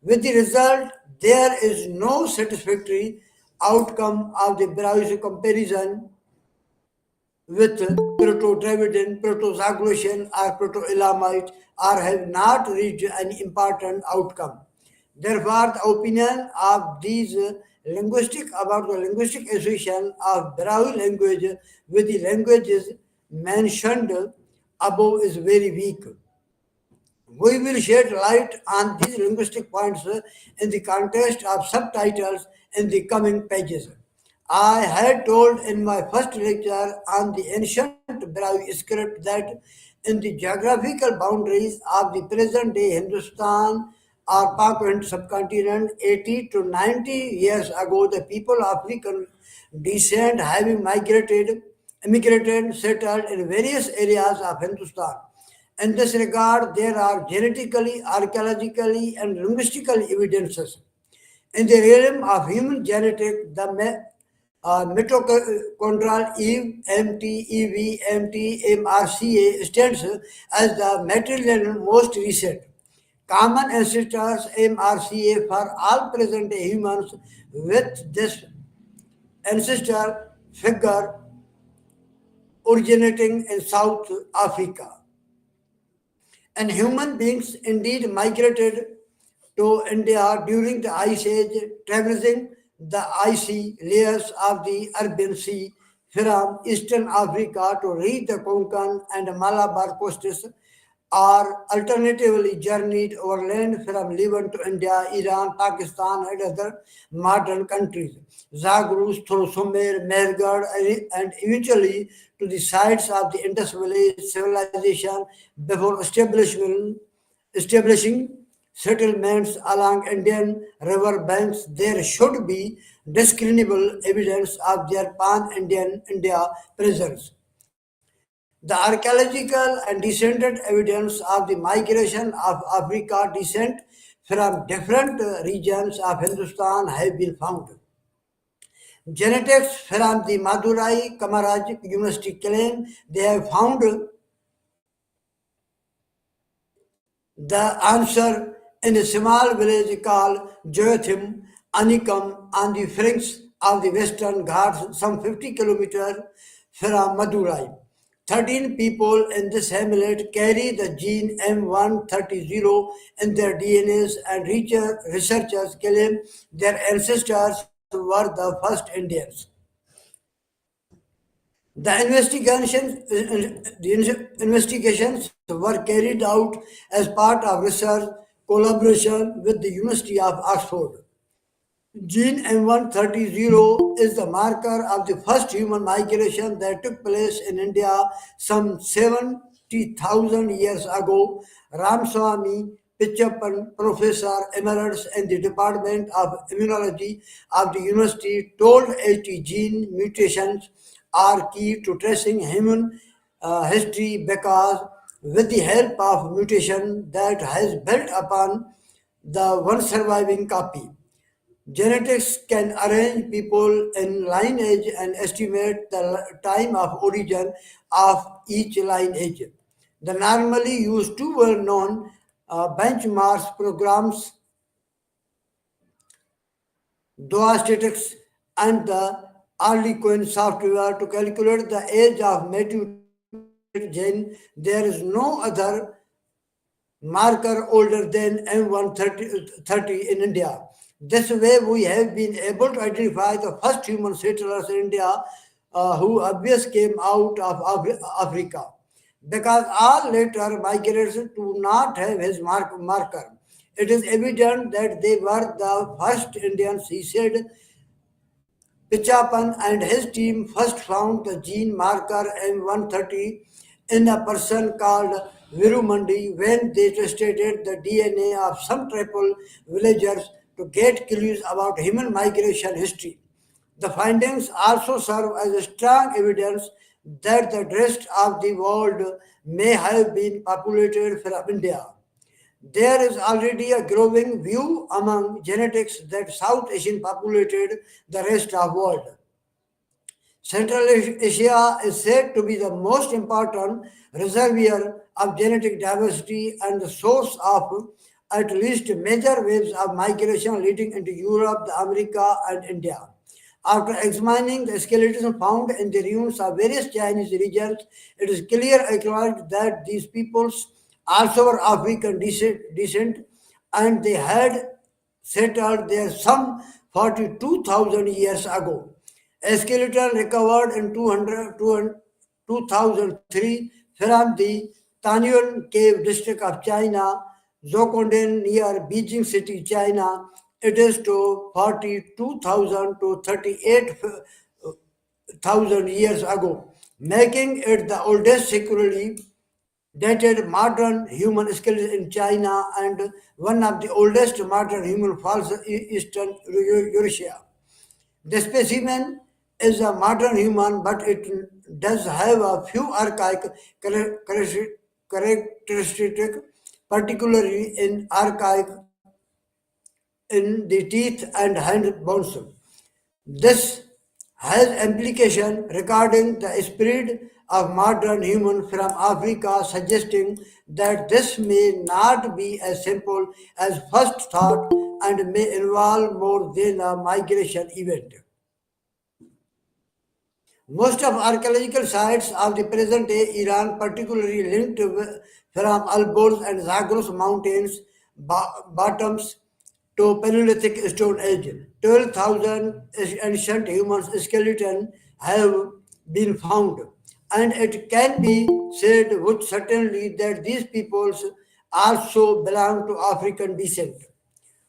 With the result, there is no satisfactory outcome of the Brahui comparison with Proto-Dravidian, Proto-Zagros, or Proto-Elamite, or have not reached an important outcome. Therefore, the opinion of these linguistic about the linguistic association of Brahui language with the languages mentioned above is very weak. We will shed light on these linguistic points in the context of subtitles in the coming pages. I had told in my first lecture on the ancient Brahui script that in the geographical boundaries of the present day Hindustan or Pak subcontinent 80 to 90 years ago, the people of African descent having immigrated, settled in various areas of Hindustan. In this regard, there are genetically, archaeologically, and linguistically evidences. In the realm of human genetics, the mitochondrial MTEV, stands as the material most recent. Common ancestors MRCA for all present-day humans with this ancestor figure originating in South Africa. And human beings indeed migrated to India during the Ice Age, traversing the icy layers of the Arabian Sea from eastern Africa to reach the Konkan and Malabar coasts, or alternatively journeyed overland from Levant to India, Iran, Pakistan, and other modern countries, Zagros through Sumer, Mehrgarh, and eventually to the sites of the Indus Valley civilization before establishing settlements along Indian river banks. There should be discernible evidence of their pan-Indian India presence. The archaeological and descendant evidence of the migration of Africa descent from different regions of Hindustan have been found. Genetics from the Madurai Kamaraj University claim they have found the answer in a small village called Jotham, Anikam, on the frinks of the Western Ghats, some 50 kilometers from Madurai. 13 people in this hamlet carry the gene M130 in their DNAs, and researchers claim their ancestors were the first Indians. The investigations were carried out as part of research collaboration with the University of Oxford. Gene M130 is the marker of the first human migration that took place in India some 70,000 years ago. Ramswamy Pichappan, professor emeritus in the Department of Immunology of the university, told 80 gene mutations are key to tracing human history because with the help of mutation that has built upon the one surviving copy. Genetics can arrange people in lineage and estimate the time of origin of each lineage. The normally used two well-known benchmarks programs, Doastatics and the Arlequin software to calculate the age of mutated gene. There is no other marker older than M130 in India. This way, we have been able to identify the first human settlers in India who obviously came out of Africa. Because all later migrants do not have his marker. It is evident that they were the first Indians, he said. Pichapan and his team first found the gene marker M130 in a person called Virumandi when they tested the DNA of some tribal villagers to get clues about human migration history. The findings also serve as strong evidence that the rest of the world may have been populated from India. There is already a growing view among genetics that South Asian populated the rest of world. Central Asia is said to be the most important reservoir of genetic diversity and the source of at least major waves of migration leading into Europe, America, and India. After examining the skeletons found in the ruins of various Chinese regions, it is clear acknowledged that these peoples also were African descent and they had settled there some 42,000 years ago. A skeleton recovered in 2003 from the Tanyuan Cave district of China, Zhoukounden near Beijing City, China. It is to 42,000 to 38,000 years ago, making it the oldest securely dated modern human skeleton in China and one of the oldest modern human fossils in Eastern Eurasia. The specimen is a modern human, but it does have a few archaic characteristics, particularly in archaic in the teeth and hand bones. This has implication regarding the spread of modern human from Africa, suggesting that this may not be as simple as first thought and may involve more than a migration event. Most of archaeological sites of the present day Iran, particularly linked from Alborz and Zagros mountains bottoms to Paleolithic Stone Age, 12,000 ancient human skeletons have been found, and it can be said with certainty that these peoples also belong to African descent.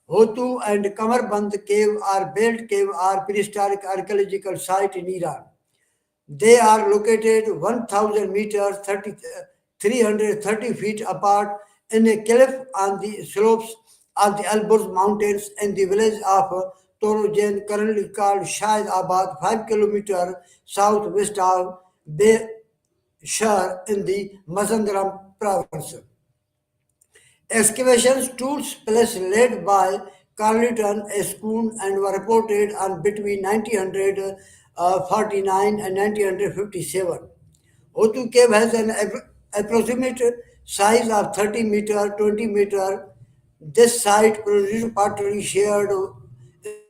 Hotu and Kamarband cave are built cave are prehistoric archaeological site in Iran. They are located 1000 meters, 330 feet apart in a cliff on the slopes of the Elburz Mountains in the village of Torojan, currently called Shahid Abad, 5 kilometers southwest of Shar in the Mazandaram province. Excavations tools plus led by Carleton a Spoon and were reported on between 1949 and 1957. Otu Cave has an approximate size of 30 meter, 20 meter. This site produced pottery, shared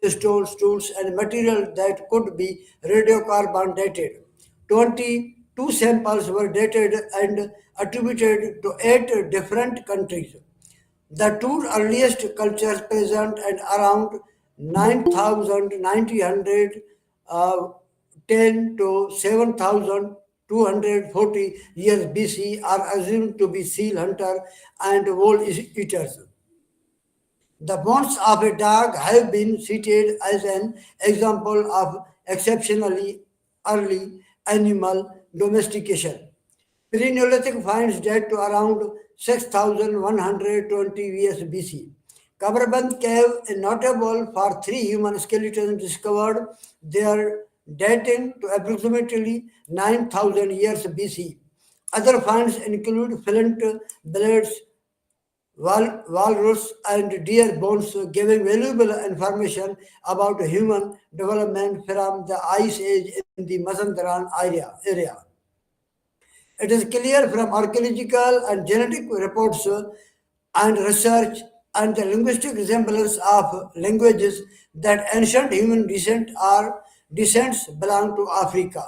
stones, tools, and material that could be radiocarbon dated. 22 samples were dated and attributed to 8 different countries. The two earliest cultures present at around 9,910 to 7,240 years BC are assumed to be seal hunter and wall eaters. The bones of a dog have been cited as an example of exceptionally early animal domestication. Pre-Neolithic finds date to around 6120 years BC. Kabarband Cave is notable for three human skeletons discovered there dating to approximately 9000 years BC. Other finds include flint blades, walrus, and deer bones, giving valuable information about human development from the Ice Age in the Mazandaran area. It is clear from archaeological and genetic reports and research and the linguistic resemblance of languages that ancient human descents belong to Africa.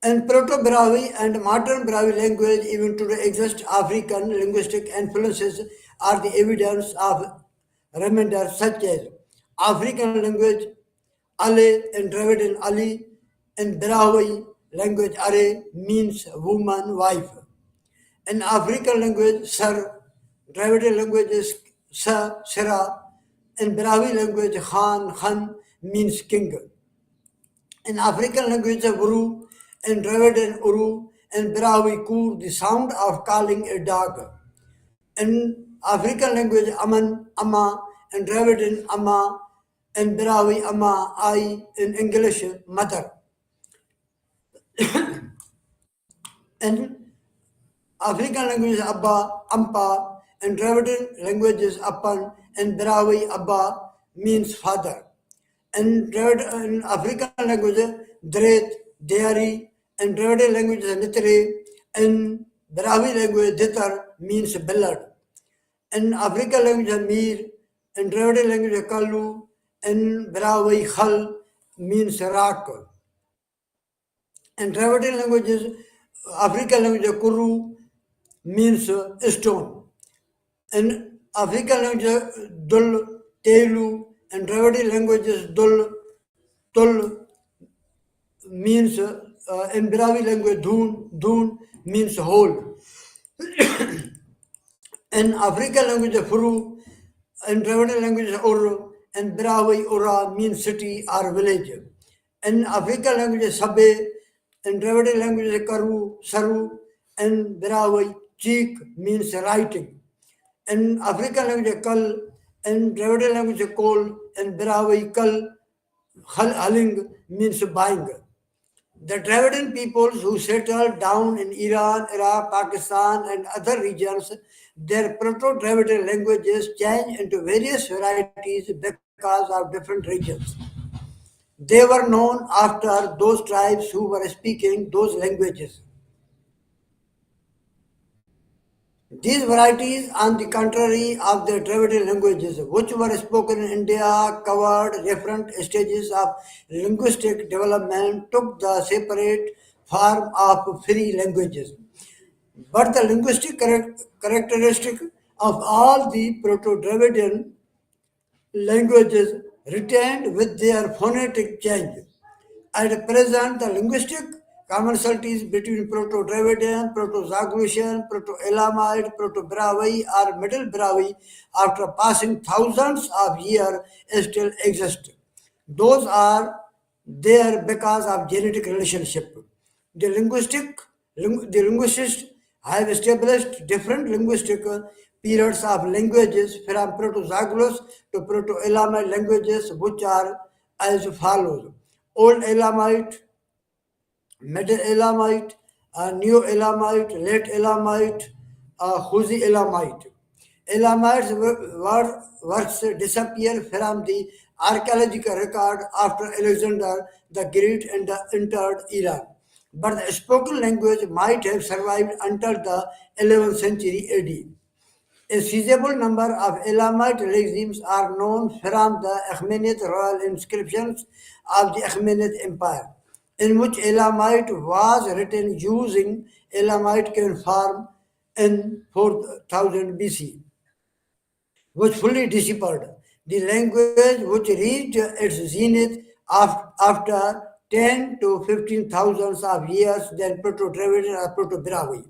In Proto-Brahui and modern Brahui language, even today exist African linguistic influences are the evidence of remainder such as African language, Ale and Dravidian Ali, and Brahui language Are means woman, wife. In African language, Sir, Dravidian language is Sa, Sira, in Brahui language, Khan means king. In African language, Uru, in Dravidian Uru, and Brahui Kur, the sound of calling a dog. In African language, Aman, Amma, in Dravidian Amma, in Brahui Amma, I, in English, mother. In African languages, Abba, Ampa, and Dravidian languages, Appan, and Brahui Abba means father. In African languages, Dret, Deari, and Dravidian languages, Nitre, and Brahui language, Ditar means ballad. In African language, Mir, in Dravidian language, Kalu, and Brahui Khal means rock. In Dravidian languages, African language, Kuru means stone. In African language, Dul, Telu, and Dravidian languages, Tul means, in Brahui language, Dun means whole. In African language, Furu, in Dravidian language, Ur, and Brahui Ura means city or village. In African language, Sabe, in Dravidian language, Karu, Saru, and Brahui, Cheek means writing. In African language, Kal, in Dravidian language, Kol, and Brahui, Kal, Haling means buying. The Dravidian peoples who settled down in Iran, Iraq, Pakistan, and other regions, their Proto-Dravidian languages changed into various varieties because of different regions. They were known after those tribes who were speaking those languages. These varieties, on the contrary of the Dravidian languages, which were spoken in India, covered different stages of linguistic development, took the separate form of free languages. But the linguistic characteristic of all the Proto-Dravidian languages retained with their phonetic change. At present, the linguistic commonalities between Proto-Dravidian, Proto-Zaglusian, Proto-Elamite, Proto-Brahui, or Middle Brahui, after passing thousands of years, still exist. Those are there because of genetic relationship. The the linguists have established different linguistic periods of languages from Proto-Zaglos to Proto-Elamite languages, which are as follows: Old Elamite, Middle Elamite, New Elamite, Late Elamite, Huzi Elamite. Elamites works disappear from the archaeological record after Alexander the Great entered Iran. But the spoken language might have survived until the 11th century AD. A sizable number of Elamite regimes are known from the Achaemenid royal inscriptions of the Achaemenid Empire, in which Elamite was written using Elamite cuneiform in 4000 BC, which fully disappeared. The language which reached its zenith after 10 to 15 thousands of years than Proto-Dravidian or Proto-Brahui.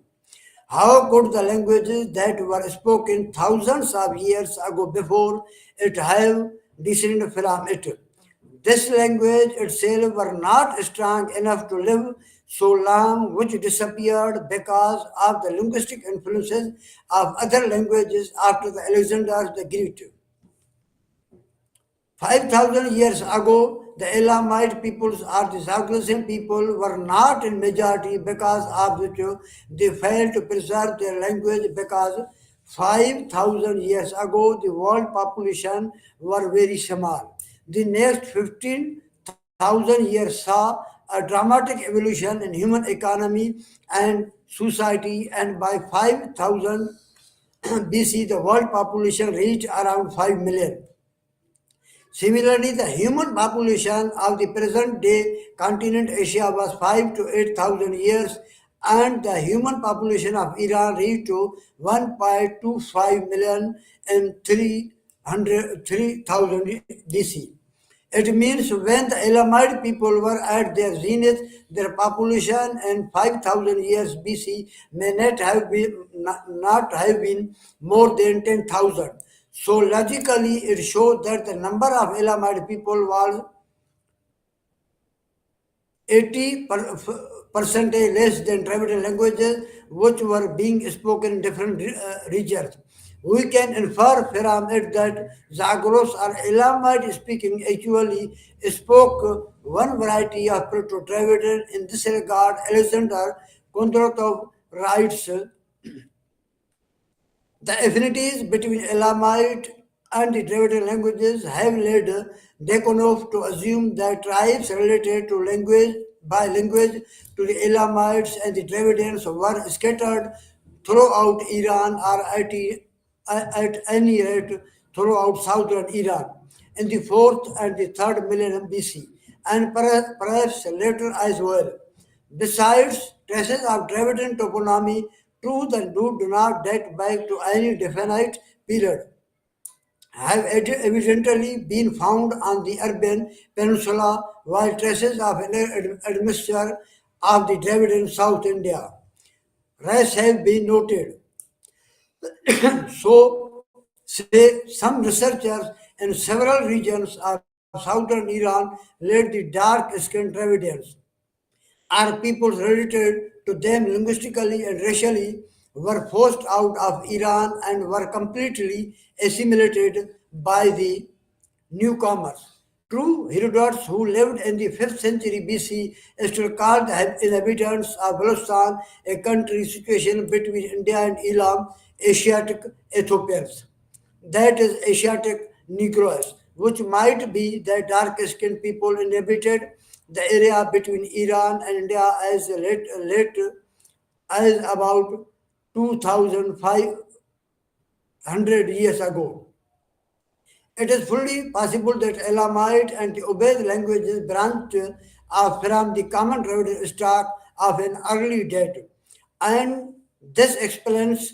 How could the languages that were spoken thousands of years ago before it have descended from it? This language itself were not strong enough to live so long, which disappeared because of the linguistic influences of other languages after the Alexander the Great. 5,000 years ago, the Elamite peoples or the Zaghlasian people were not in majority because of which they failed to preserve their language because 5,000 years ago the world population were very small. The next 15,000 years saw a dramatic evolution in human economy and society, and by 5,000 BC the world population reached around 5 million. Similarly, the human population of the present day continent Asia was 5 to 8,000 years, and the human population of Iran reached to 1.25 million in 3,000 BC. It means when the Elamite people were at their zenith, their population in 5,000 years BC may not have been more than 10,000. So logically, it shows that the number of Elamite people was 80 percentage less than Dravidian languages which were being spoken in different regions. We can infer from it that Zagros or Elamite speaking actually spoke one variety of Proto-Dravidian. In this regard, Alexander Kondratov writes the affinities between Elamite and the Dravidian languages have led Dekhanov to assume that tribes related to language by language to the Elamites and the Dravidians were scattered throughout Iran or at any rate throughout southern Iran in the 4th and the 3rd millennium BC, and perhaps later as well. Besides, traces of Dravidian toponymy, truth and do not date back to any definite period, have evidently been found on the Arabian Peninsula, while traces of an admixture of the Dravidian South India race have been noted. So, say some researchers in several regions of southern Iran led the dark-skinned Dravidians are peoples related to them linguistically and racially were forced out of Iran and were completely assimilated by the newcomers. True, Herodotus, who lived in the 5th century BC, still called the inhabitants of Balochistan, a country situated between India and Elam, Asiatic Ethiopians, that is Asiatic Negroes, which might be the dark-skinned people inhabited the area between Iran and India late as about 2,500 years ago. It is fully possible that Elamite and the Obeid languages branched from the common Dravidian stock of an early date, and this explains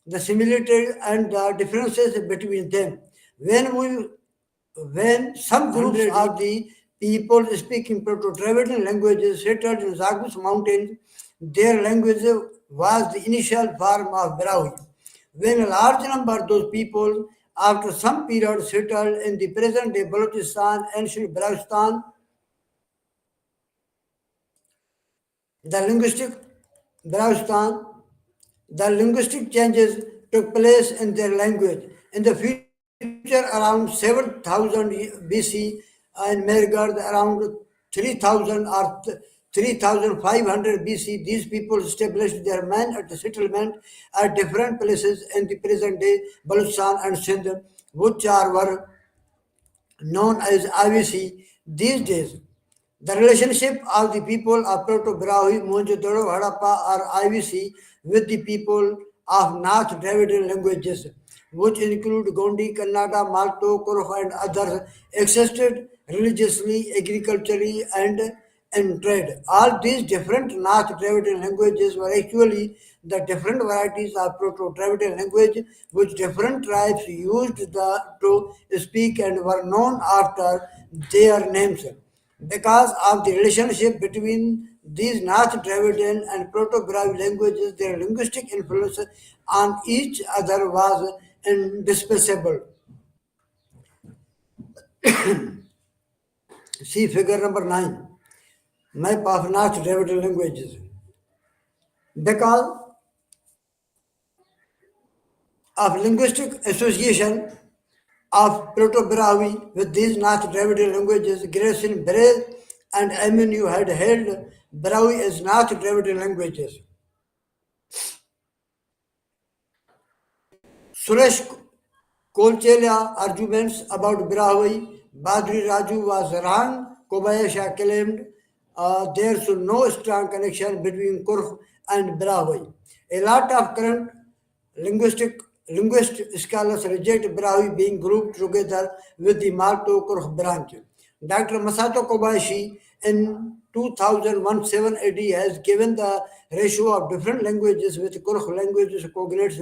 the similarities and the differences between them. When we when some groups of the people speaking Proto-Dravidian languages settled in Zagros Mountains, their language was the initial form of Brahui. When a large number of those people, after some period, settled in the present-day Balochistan, ancient Balochistan, the linguistic Balochistan, the linguistic changes took place in their language. In the future, around 7,000 BC, and Mergard around 3,000 or 3,500 BC, these people established their men at the settlement at different places in the present day Balochistan and Sindh, which were known as IVC these days. The relationship of the people of Proto-Brahui, Mohenjo-daro, Harappa or IVC with the people of North Dravidian languages, which include Gondi, Kannada, Malto, Kurukh and others, existed religiously, agriculturally and in trade. All these different North Dravidian languages were actually the different varieties of Proto-Dravidian language which different tribes used to speak and were known after their names. Because of the relationship between these North Dravidian and Proto-Brahui languages, their linguistic influence on each other was indispensable. See figure number 9, map of North Dravidian languages. Because of linguistic association of Proto-Brahui with these North Dravidian languages, Grayson, Bray, and Aminu had held Brahui as North Dravidian languages. Suresh Kolchelia arguments about Brahui. Badri Raju was wrong. Kobayashi claimed there should no strong connection between Kurch and Brahui. A lot of current linguistic linguist scholars reject Brahui being grouped together with the Malto Kurch branch. Dr. Masato Kobayashi in 2017 AD has given the ratio of different languages with Kurch languages cognates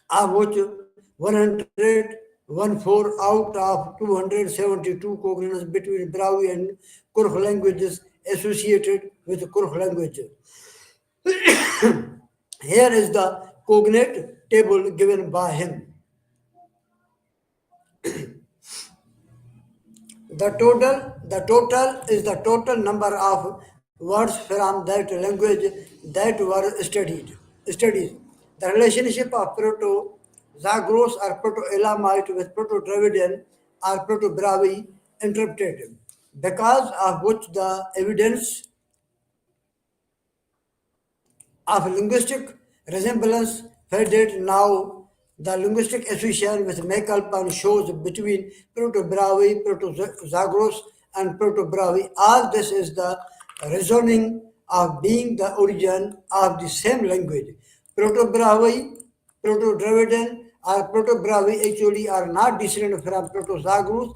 of which 114 out of 272 cognates between Brahui and Kurch languages associated with Kurch languages. Here is the cognate table given by him. The total is the total number of words from that language that were studied. The relationship of Proto-Zagros or Proto-Elamite with Proto-Dravidian or Proto-Brahui interpreted, because of which the evidence of linguistic resemblance faded. Now the linguistic association with Mekalpan shows between Proto-Brahui, Proto-Zagros, and Proto-Brahui. All this is the reasoning of being the origin of the same language. Proto-Brahui, Proto-Dravidian, or Proto-Brahui actually are not descended from Proto-Zagros,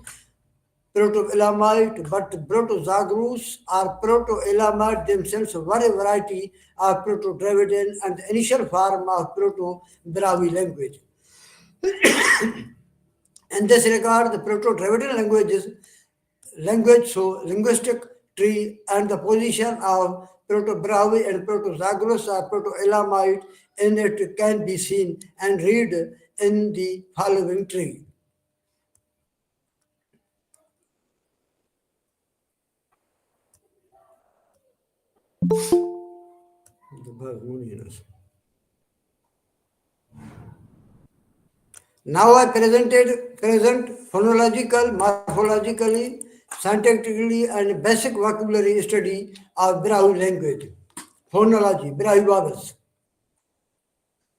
Proto-Elamite, but Proto-Zagros or Proto-Elamite themselves were a variety of Proto-Dravidian and the initial form of Proto-Brahui language. In this regard, the Proto-Dravidian language so linguistic tree and the position of Proto-Brahui and Proto-Zagros or Proto-Elamite in it can be seen and read in the following tree. Now I present phonological, morphologically, syntactically, and basic vocabulary study of Brahui language. Phonology, Brahui vowels.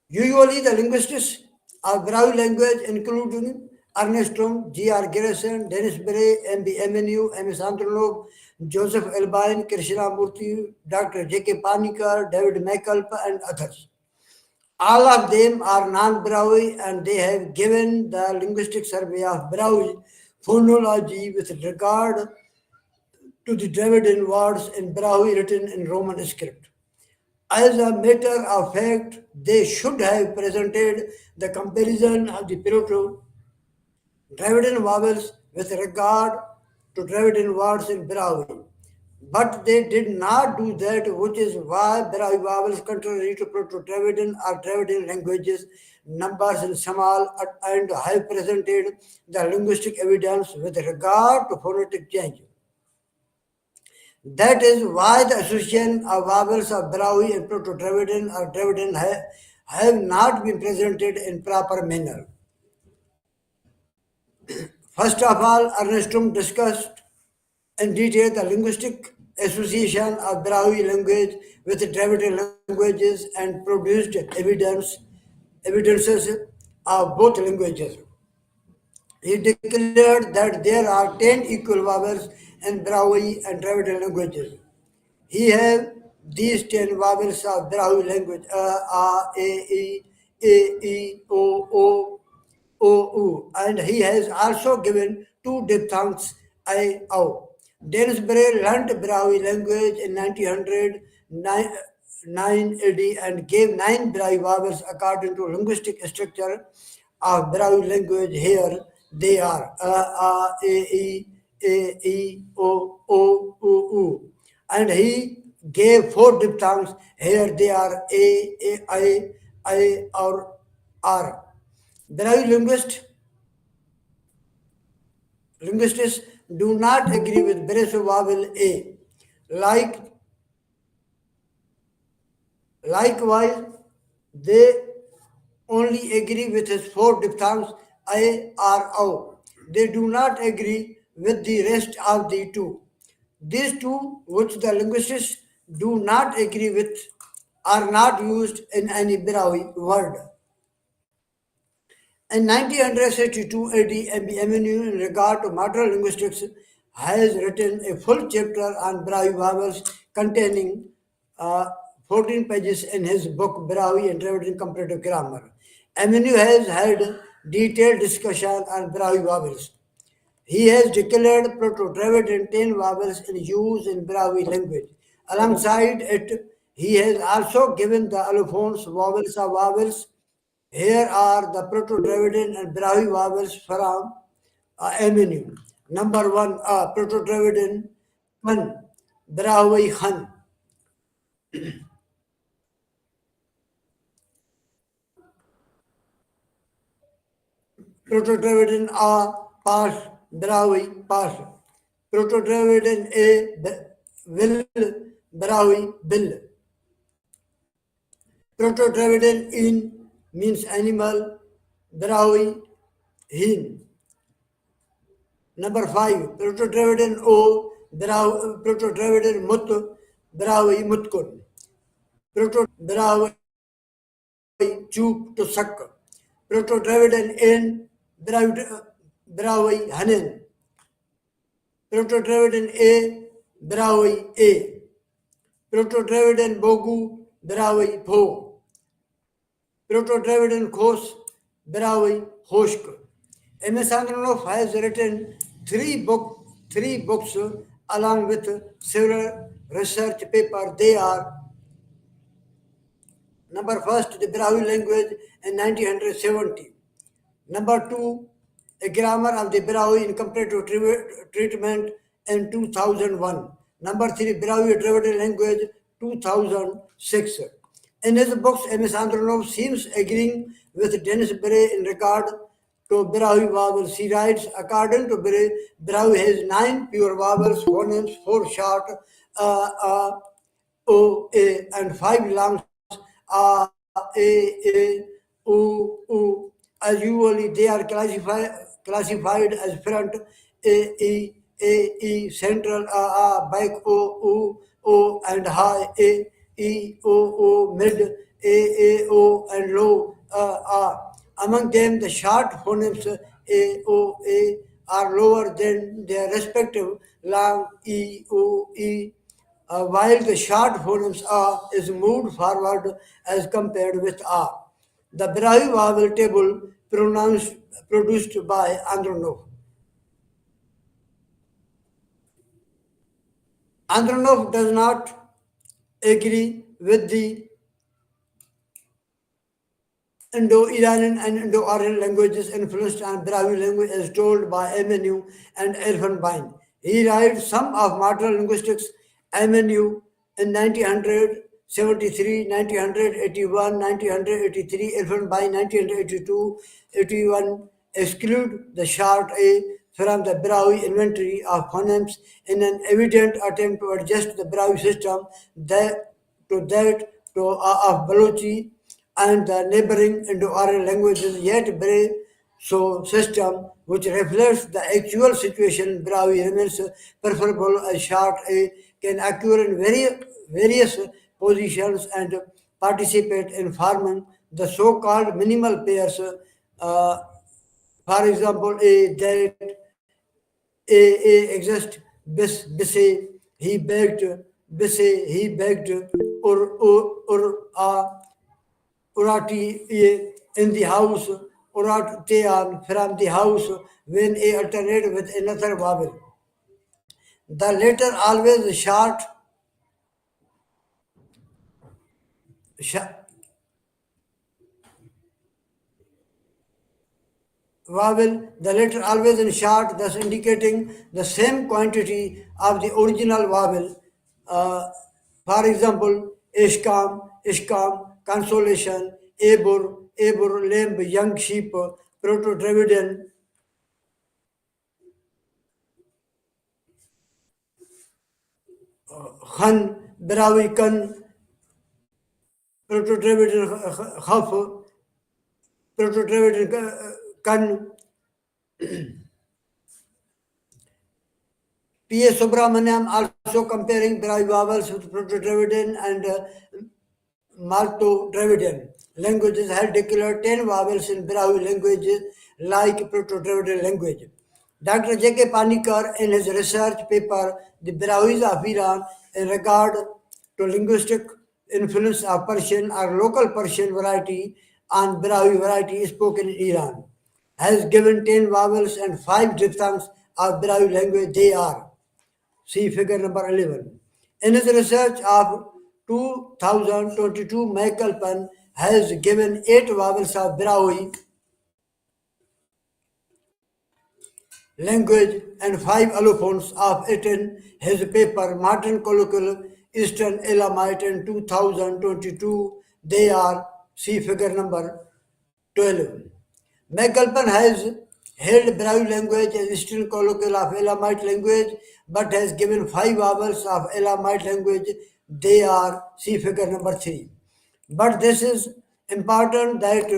Usually the linguists of Brahui language including Ernest Rum, G.R. Garrison, Dennis Bray, M.B. Emenu, M. Santronov, Joseph Elbine, Krishna Murthy, Dr. J.K. Panikar, David McCulp, and others. All of them are non-Brahui and they have given the linguistic survey of Brahui phonology with regard to the Dravidian words in Brahui written in Roman script. As a matter of fact, they should have presented the comparison of the Proto-Dravidian vowels with regard to Dravidian words in Brahui. But they did not do that, which is why Brahui vowels, contrary to Proto-Dravidian or Dravidian languages, numbers in small and have presented the linguistic evidence with regard to phonetic change. That is why the association of vowels of Brahui and Proto-Dravidian or Dravidian have not been presented in proper manner. First of all, Ernestum discussed in detail the linguistic association of Brahui language with Dravidian languages and produced evidences of both languages. He declared that there are 10 equal vowels in Brahui and Dravidian languages. He have these 10 vowels of Brahui language a, e, o, and he has also given two diphthongs I, o. Dennis Bray learnt Brahui language in 1900 9 AD and gave 9 Brahui vowels according to linguistic structure of Brahui language. Here they are A, E, O, U, U. And he gave four diphthongs. Here they are I, or R. Brahui linguists do not agree with Bereso vowel A. Like Likewise, they only agree with his four diphthongs I, R, O. They do not agree with the rest of the two. These two, which the linguists do not agree with, are not used in any Brahui word. In 1962 AD, Emmanuel, in regard to modern linguistics, has written a full chapter on Brahui vowels containing uh, 14 pages in his book Brahui Introduction Comparative Grammar. Emmanuel has had detailed discussion on Brahui vowels. He has declared Proto-Dravidian 10 vowels in use in Brahui language. Alongside it, he has also given the allophones vowels of vowels. Here are the Proto-Dravidian and Brahui vowels from Eminem. Number one, Proto-Dravidian Khan, Brahui Khan. Proto-Dravidian A, Pash, Brahui, Pash. Proto-Dravidian A, Will, Brahui, Bill. Proto-Dravidian In means animal, Brahui, Hin. Number five, Proto-Dravidian O, Proto-Dravidian Mut, Brahui, Mutkun. Proto-Brahui, Chup, to suck. Proto-Dravidian N, Brahui, Hanin. Proto-Dravidian A, Brahui, A. Proto-Dravidian Bogu, Brahui, Po. Proto-Dravidian Khos, Brahui, Hoshk. M.S. Andronov has written three books along with several research papers. They are number first, the Brahui language in 1970. Number two, a grammar of the Brahui in comparative treatment in 2001. Number three, Brahui Dravidian language 2006. In his books, M.S. Andronov seems agreeing with Dennis Bray in regard to Brahui vowels. He writes, according to Bray, Brahui has 9 pure vowels, phonemes, 4 short, uh, O, A, and 5 long A, A, U, U. As usually, they are classified as front A, E, central back O, and high O, mid O, and low Among them, the short phonemes A are lower than their respective long while the short phonemes is moved forward as compared with The Brahui vowel table produced by Andronov. Andronov does not agree with the Indo-Iranian and Indo-Aryan languages influenced on Brahui language as told by Emmanuel and Elfenbein. He writes some of modern linguistics, Emmanuel in 1973, 1981, 1983, Elfenbein 1982, 81 exclude the short A from the Brahui inventory of phonemes in an evident attempt to adjust the Brahui system of Balochi and the neighboring Indo-Aryan languages, yet Bray so system which reflects the actual situation Brahui remains preferable as short A can occur in various positions and participate in forming the so-called minimal pairs. Uh, for example, A that A exist bisse he begged or Urati in the house, Uratian from the house when a alternate with another vowel. The latter always short, sh- vowel, the letter always in short, thus indicating the same quantity of the original vowel. Uh, for example, ishkam, ishkam, consolation, ebur, ebur, lamb, young sheep, Proto-Dravidian, khan, Brahui kan, Proto-Dravidian khaf, Proto-Dravidian kan, P.A. Subramaniam also comparing Brahui vowels with Proto-Dravidian and Malto-Dravidian languages had declared 10 vowels in Brahui languages like Proto-Dravidian language. Dr. J.K. Panikar, in his research paper, The Brahuis of Iran, in regard to linguistic influence of Persian or local Persian variety on Brahui variety spoken in Iran, has given 10 vowels and 5 diphthongs of Brahui language. They are: see figure number 11. In his research of 2022, Michael Penn has given 8 vowels of Brahui language and 5 allophones of it in his paper Modern Colloquial Eastern Elamite in 2022. They are, see figure number 12. McAlpin has held Brahui language as Eastern colloquial of Elamite language, but has given 5 vowels of Elamite language. They are, see figure number 3. But this is important that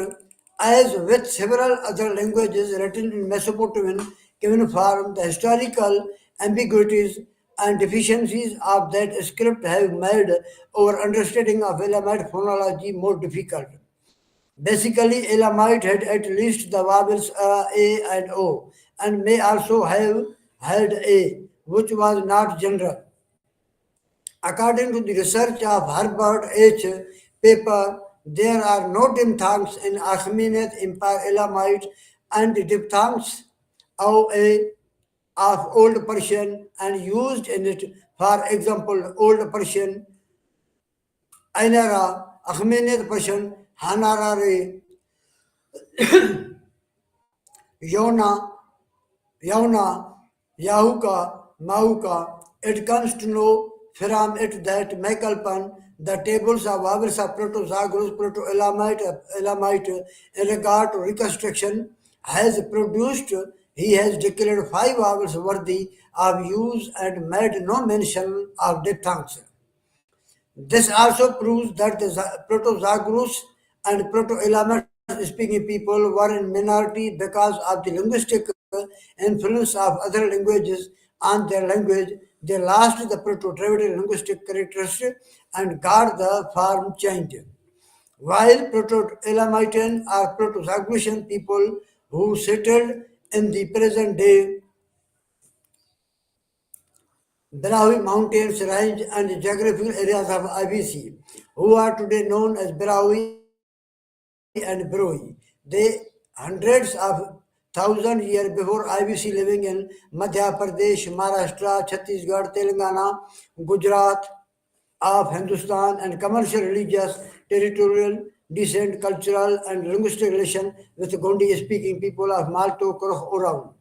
as with several other languages written in Mesopotamian cuneiform, the historical ambiguities and deficiencies of that script have made our understanding of Elamite phonology more difficult. Basically, Elamite had at least the vowels A and O, and may also have had A, which was not general. According to the research of Herbert H. paper, there are no diphthongs in Achaemenid Empire Elamite, and the diphthongs of A of Old Persian and used in it, for example, Old Persian, Ainara, Achaemenid Persian, Hanarare, Yona, Yauna, Yahuka, Mahuka. It comes to know from it that Michaelpan, the tables of vowels of Proto-Zagros, Proto-Elamite in regard to reconstruction has produced, he has declared 5 vowels worthy of use and made no mention of diphthongs. This also proves that the Proto-Zagros and Proto-Elamite speaking people were in minority because of the linguistic influence of other languages on their language. They lost the Proto-Dravidian linguistic characteristic and got the form changed. While Proto-Elamitian or Proto-Zagrosian people who settled in the present day Brahui Mountains range and geographical areas of IBC, who are today known as Brahui and Brahui. They hundreds of thousand years before IBC living in Madhya Pradesh, Maharashtra, Chhattisgarh, Telangana, Gujarat, of Hindustan and commercial, religious, territorial, decent, cultural, and linguistic relation with Gondi speaking people of Malto, Kurokh, Oraon.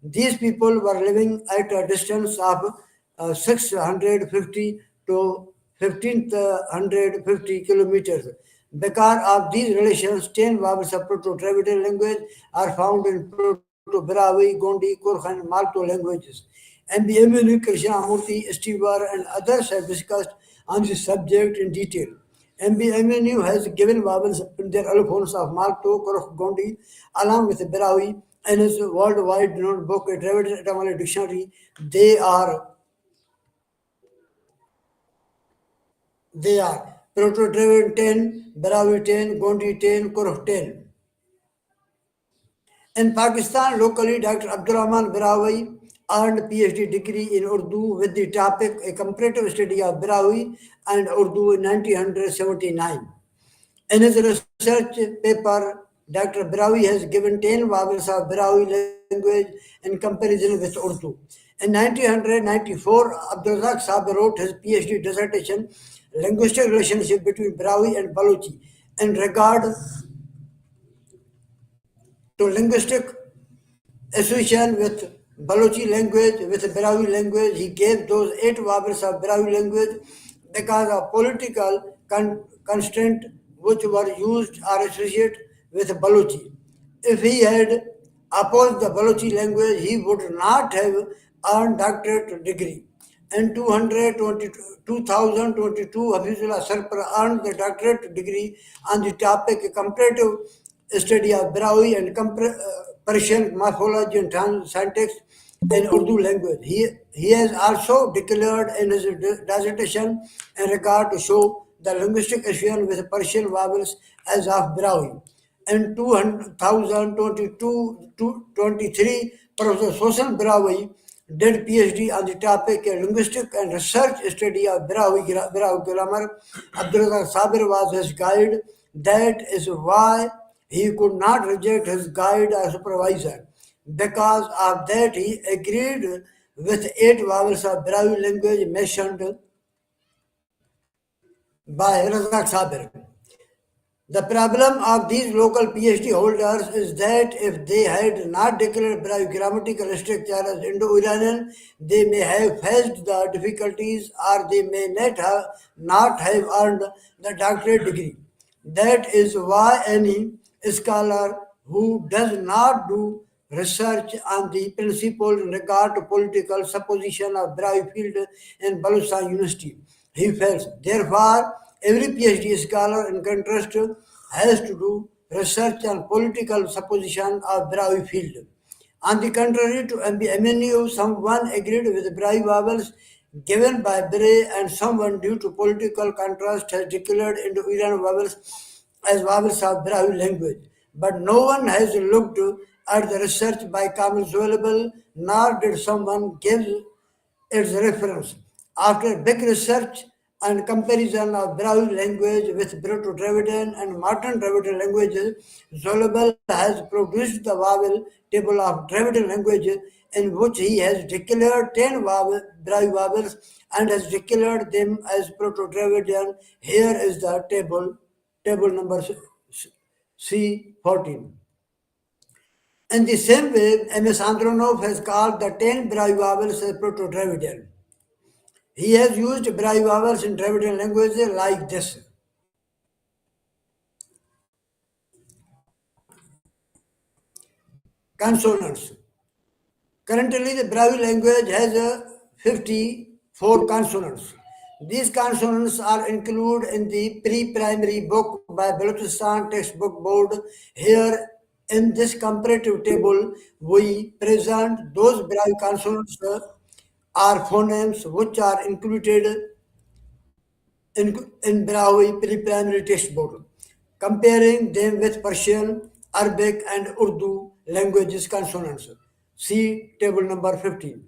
These people were living at a distance of 650 to 1550 kilometers. Because of these relations, 10 vowels of Proto-Dravidian language are found in Proto-Brahui, Gondi, Kurkh, and Malto languages. MB Emily, Krishnamurti, Stever, and others have discussed on this subject in detail. MB Emily has given vowels in their allophones of Malto, Kurkh, Gondi, along with Brahui, in his worldwide known book, a Dravidian Etymology Dictionary. They are they are Proto-Dravidian 10, Brahui 10, Gondi 10, Kurkh 10. In Pakistan, locally, Dr. Abdurrahman Brahui earned PhD degree in Urdu with the topic A Comparative Study of Brahui and Urdu in 1979. In his research paper, Dr. Brahui has given 10 vowels of Brahui language in comparison with Urdu. In 1994, Abdulrazak Saab wrote his PhD dissertation, Linguistic Relationship between Brahui and Balochi, in regard to linguistic association with Balochi language, with Brahui language. He gave those 8 vowels of Brahui language because of political constraint which were used or associated with Balochi. If he had opposed the Balochi language, he would not have earned doctorate degree. In 2022, Hafizullah Sarpar earned the doctorate degree on the topic comparative study of Brahui and Persian morphology and syntax in Urdu language. He has also declared in his dissertation in regard to show the linguistic association with Persian vowels as of Brahui. In 2022 to 23, Professor Sosan Brahui did PhD on the topic linguistic and research study of Brahui grammar. Abdullah Sabir was his guide. That is why he could not reject his guide or supervisor. Because of that, he agreed with 8 vowels of Brahui language mentioned by Razak Sabir. The problem of these local PhD holders is that if they had not declared grammatical structure as Indo-Iranian, they may have faced the difficulties or they may not have earned the doctorate degree. That is why any scholar who does not do research on the principle in regard to political supposition of Brahui field in Baluchistan University. He fails. Therefore, every PhD scholar, in contrast, has to do research on political supposition of Brahui field. On the contrary, to MNU, someone agreed with Brahui vowels given by Bray and someone due to political contrast has declared into Iran vowels as vowels of Brahui language. But no one has looked at the research by Kamil Zoelable, nor did someone give its reference. After big research and comparison of Brahui language with Proto-Dravidian and modern Dravidian languages, Zolobel has produced the vowel table of Dravidian languages in which he has declared 10 Brahui vowels and has declared them as Proto-Dravidian. Here is the table number C14. In the same way, M.S. Andronov has called the 10 Brahui vowels as Proto-Dravidian. He has used Brahui vowels in Dravidian languages like this. Consonants. Currently, the Brahui language has 54 consonants. These consonants are included in the pre-primary book by Balochistan Textbook Board. Here, in this comparative table, we present those Brahui consonants are phonemes which are included in Brahui pre-primary textbook, comparing them with Persian, Arabic, and Urdu languages consonants. See table number 15.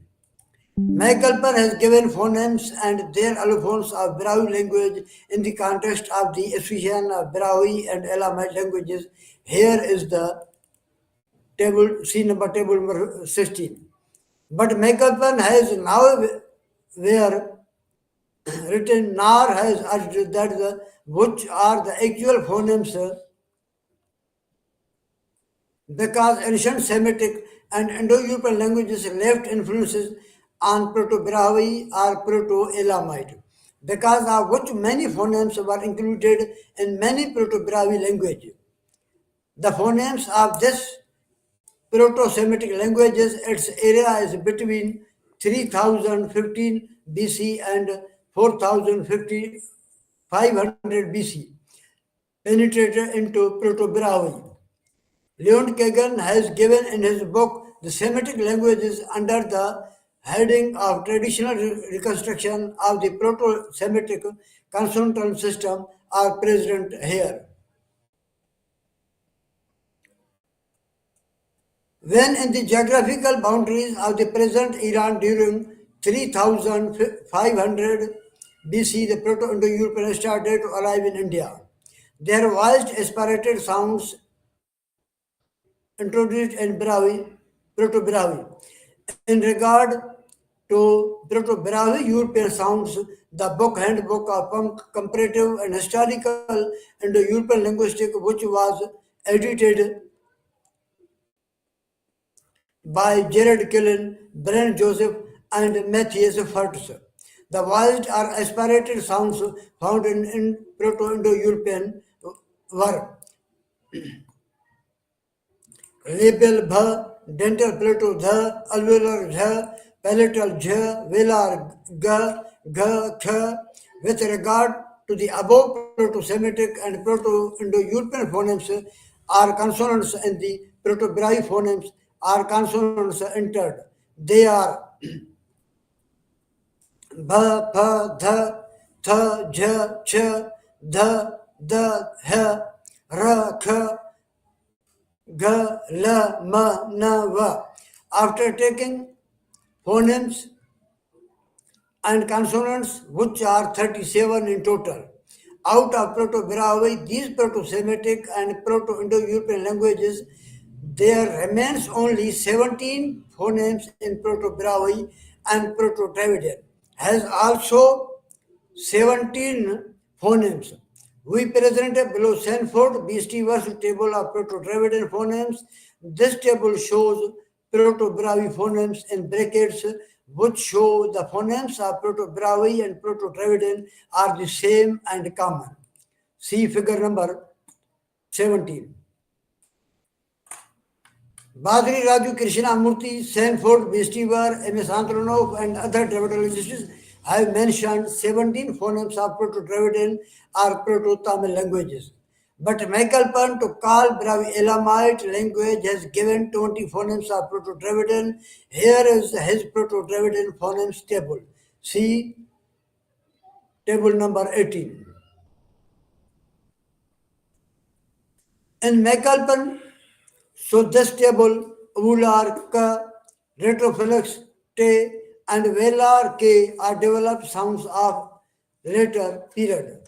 Michael has given phonemes and their allophones of Brahui language in the context of the association of Brahui and Elamite languages. Here is the table number 16. But Michael has now where written nor has urged that which are the actual phonemes because ancient Semitic and Indo-European languages left influences on Proto-Brahui or Proto-Elamite, because of which many phonemes were included in many Proto-Brahui languages. The phonemes of this Proto-Semitic languages, its area is between 3015 BC and 4050 500 BC, penetrated into Proto-Brahui. Leon Kagan has given in his book The Semitic Languages under the heading of Traditional Reconstruction of the Proto-Semitic Consonantal System are present here. When in the geographical boundaries of the present Iran during 3500 BC, the Proto-Indo-Europeans started to arrive in India. Their voiced aspirated sounds introduced in Proto-Brahui. In regard to Proto-Brahui European sounds, the book Handbook of Comparative and Historical Indo-European Linguistics, which was edited by Jared Killen, Brent Joseph, and Matthias Furtz. The voiced or aspirated sounds found in Proto-Indo-European were labial bh, dental plateau dh, alveolar jh, palatal jh, velar g, gh, kh. With regard to the above Proto-Semitic and Proto-Indo-European phonemes are consonants and the Proto-Brahui phonemes are consonants entered. They are bh, ph, dh, th, jh, ch, dh, d, h, r, kh, g, l, m, n, v. After taking phonemes and consonants, which are 37 in total, out of Proto-Brahui, these Proto-Semitic and Proto-Indo-European languages, there remains only 17 phonemes in Proto-Brahui and Proto-Dravidian. Has also 17 phonemes. We present a below Sanford Beastie versus table of Proto-Dravidian phonemes. This table shows Proto-Brahui phonemes in brackets, which show the phonemes of Proto-Brahui and Proto-Dravidian are the same and common. See figure number 17. Badri Raju Krishna Murthy, Sanford, Bestivar, M.S. Anthronov, and other Dravidologists have mentioned 17 phonemes of Proto-Dravidian or Proto-Tamil languages. But Michael Pun, to call Brahui Elamite language, has given 20 phonemes of Proto-Dravidian. Here is his Proto-Dravidian phonemes table. See table number 18. In McAlpin, so this table, Ular, K, Retroplex, T, and Velar, K are developed sounds of later period.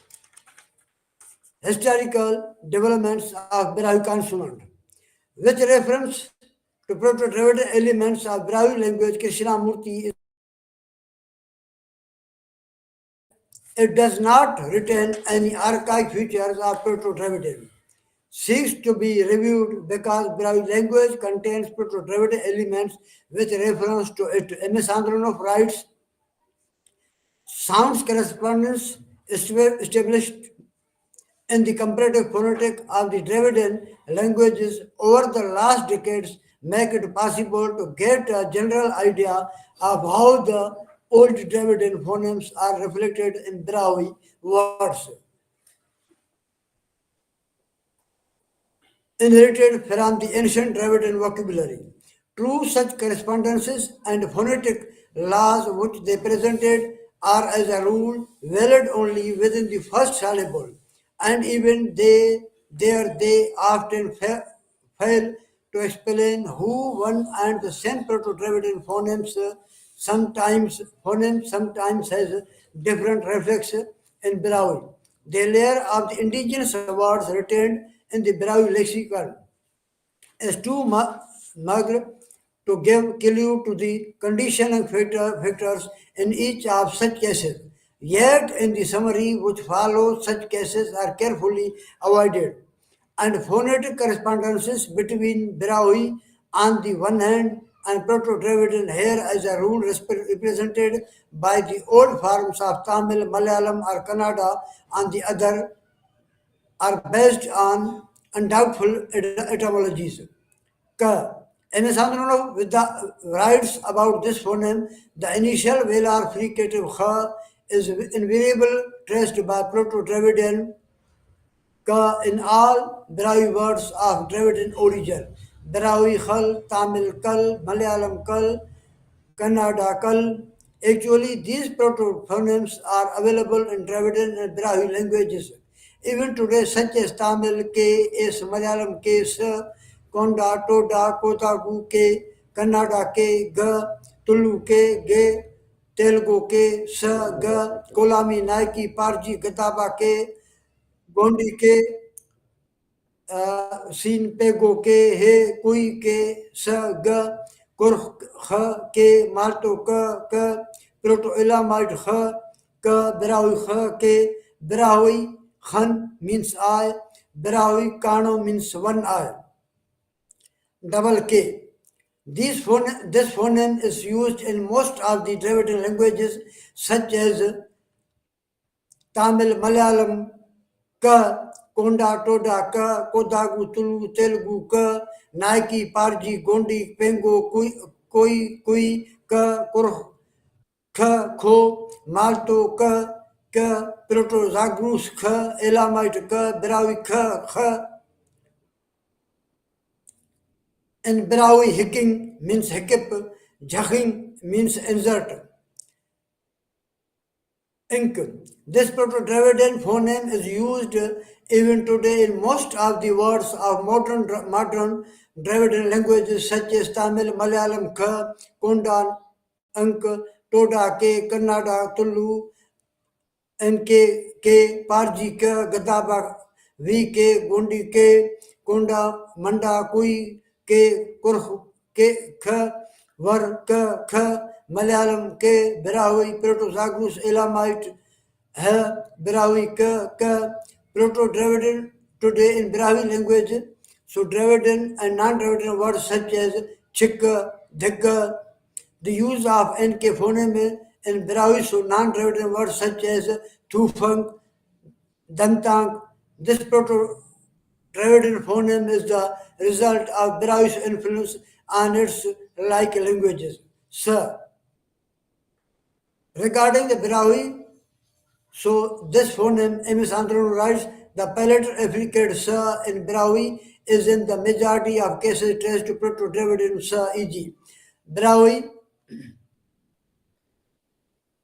Historical developments of Brahui consonant. With reference to Proto-Dravidian elements of Brahui language, Krishnamurti, it does not retain any archaic features of Proto-Dravidian. Seeks to be reviewed because Brahui language contains Proto-Dravidian elements with reference to it. M.S. Andronov writes, sounds correspondence established in the comparative phonetic of the Dravidian languages over the last decades make it possible to get a general idea of how the old Dravidian phonemes are reflected in Brahui words. Inherited from the ancient Dravidian vocabulary. True, such correspondences and phonetic laws which they presented are as a rule valid only within the first syllable, and even they often fail to explain who one and the same Proto-Dravidian phonemes sometimes has different reflex in Brahui. The layer of the indigenous words retained in the Brahui lexicon is too much to give clue to the conditioning factors in each of such cases. Yet, in the summary which follows, such cases are carefully avoided, and phonetic correspondences between Brahui on the one hand and Proto-Dravidian here as a rule represented by the old forms of Tamil, Malayalam, or Kannada on the other are based on undoubtful etymologies. Ka. In Sandrino with the writes about this phoneme, the initial velar fricative kha is invariably traced by Proto-Dravidian ka in all Brahui words of Dravidian origin. Brahui khal, Tamil kal, Malayalam kal, Kannada kal. Actually, these proto-phonemes are available in Dravidian and Brahui languages. Even today, such as Tamil K, S, Malayalam K, S, Konda, Toda, Kotagu K, Kannada K, G, Tulu K, G, Telugu K, S, G, Kolami Naiki, Parji, Gataba K, Gondi K, scene पे गो के हे कुई के स ग कुर्ख ख के माल्टो क प्रोटो इलामाइड ख क ब्राहुई ख के ब्राहुई खन means I, ब्राहुई कानो means one I. Double K. This phoneme is used in most of the Dravidian languages such as Tamil, Malayalam, Ka, Konda, Toda, Ka, Kodagu, Tulu, Telugu, Ka, Naiki, Parji, Gondi, Pengo, Kui, Ka, Kurh, Kha, Kho, Malto, Ka, Proto, Zagrus, Kha, Elamite, Ka, Brahui, Kha. And Brahui, hicking means hiccup, Jacking means insert. Ink. This Proto-Dravidian phoneme is used even today in most of the words of modern Dravidian languages such as Tamil, Malayalam, Kha, Kondan, Ank, Toda, Ke, Kannada, Tulu, NK, Parji, Ka, Gadaba, VK, Gondi, Ke, Konda, Manda, Kui, Ke, Kurh, Ke, Kha, Var, Ka, Kha, Malayalam, Ke, Brahui, Proto-Zagrus, Elamite, Ha, Brahui, Ka, Proto-Dravidian today in Brahui language. So Dravidian and non-Dravidian words such as Chikka, Dhikka, the use of NK phoneme in Brahui, so non-Dravidian words such as Tufang, Dantang. This Proto-Dravidian phoneme is the result of Brahui's influence on its like languages. Sir, regarding the Brahui, so this phoneme, M.S. Andron writes, the palatal afflicted sa in Brahui is in the majority of cases traced to Proto-Dravidian sa, e.g. Brahui,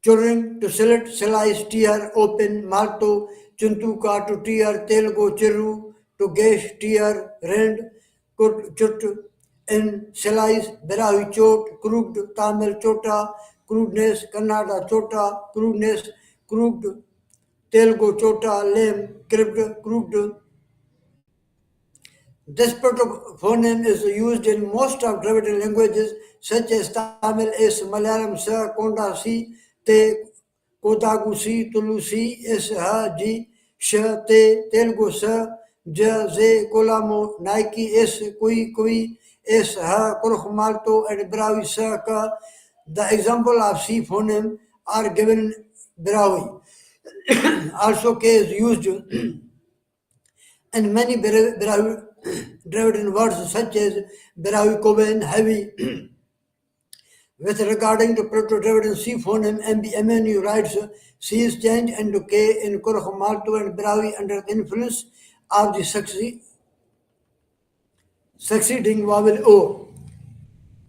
children to select, slice, tear, open, malto, chuntuka to tear, telgo, chiru, to gesh, tear, rend, kut, chut, in slice, Brahui chot, crooked, Tamil chota, crudeness, Kannada chota, crudeness, crooked, Telugu chota, lame, cribbed, crooked. This protophoneme is used in most of Dravidian languages such as Tamil, S, Malayalam, Sa, Konda, Si, Te, Kodagu, Si, Tulu, Si, S, Ha, Ji, Sh, Te, Telugu, Sa, Ja, Ze, Kolamo, Nike, S, Kui, S, Ha, Kurh, Malto, and Brahui, Sa, Ka. The example of C phoneme are given in Brahui. Also, K is used and many Dravidian words such as Brahui Koban, heavy. With regarding to Proto-Dravidian C phoneme, MNU writes C is changed into K in Kurh, Malto and Brahui under the influence of the succeeding vowel O.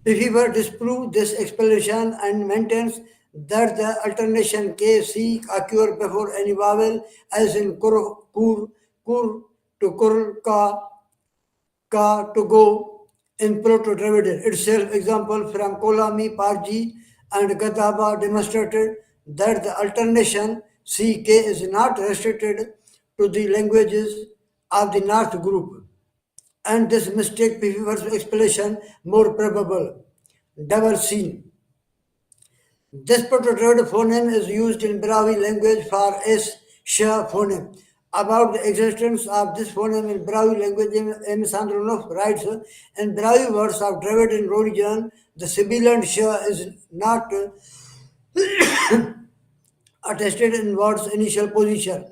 Pifever disproves this explanation and maintains that the alternation K, C occur before any vowel, as in kur to kur, ka to go in Proto-Dravidian itself. Example from Kolami, Parji, and Gadaba demonstrated that the alternation CK is not restricted to the languages of the North group, and this mistake prefers explanation more probable. Double C. This proto-Dravidian phoneme is used in Brahui language for S, Sha phoneme. About the existence of this phoneme in Brahui language, M. Sandronov writes, in Brahui words of Dravidian origin, the sibilant Sha is not attested in word's initial position.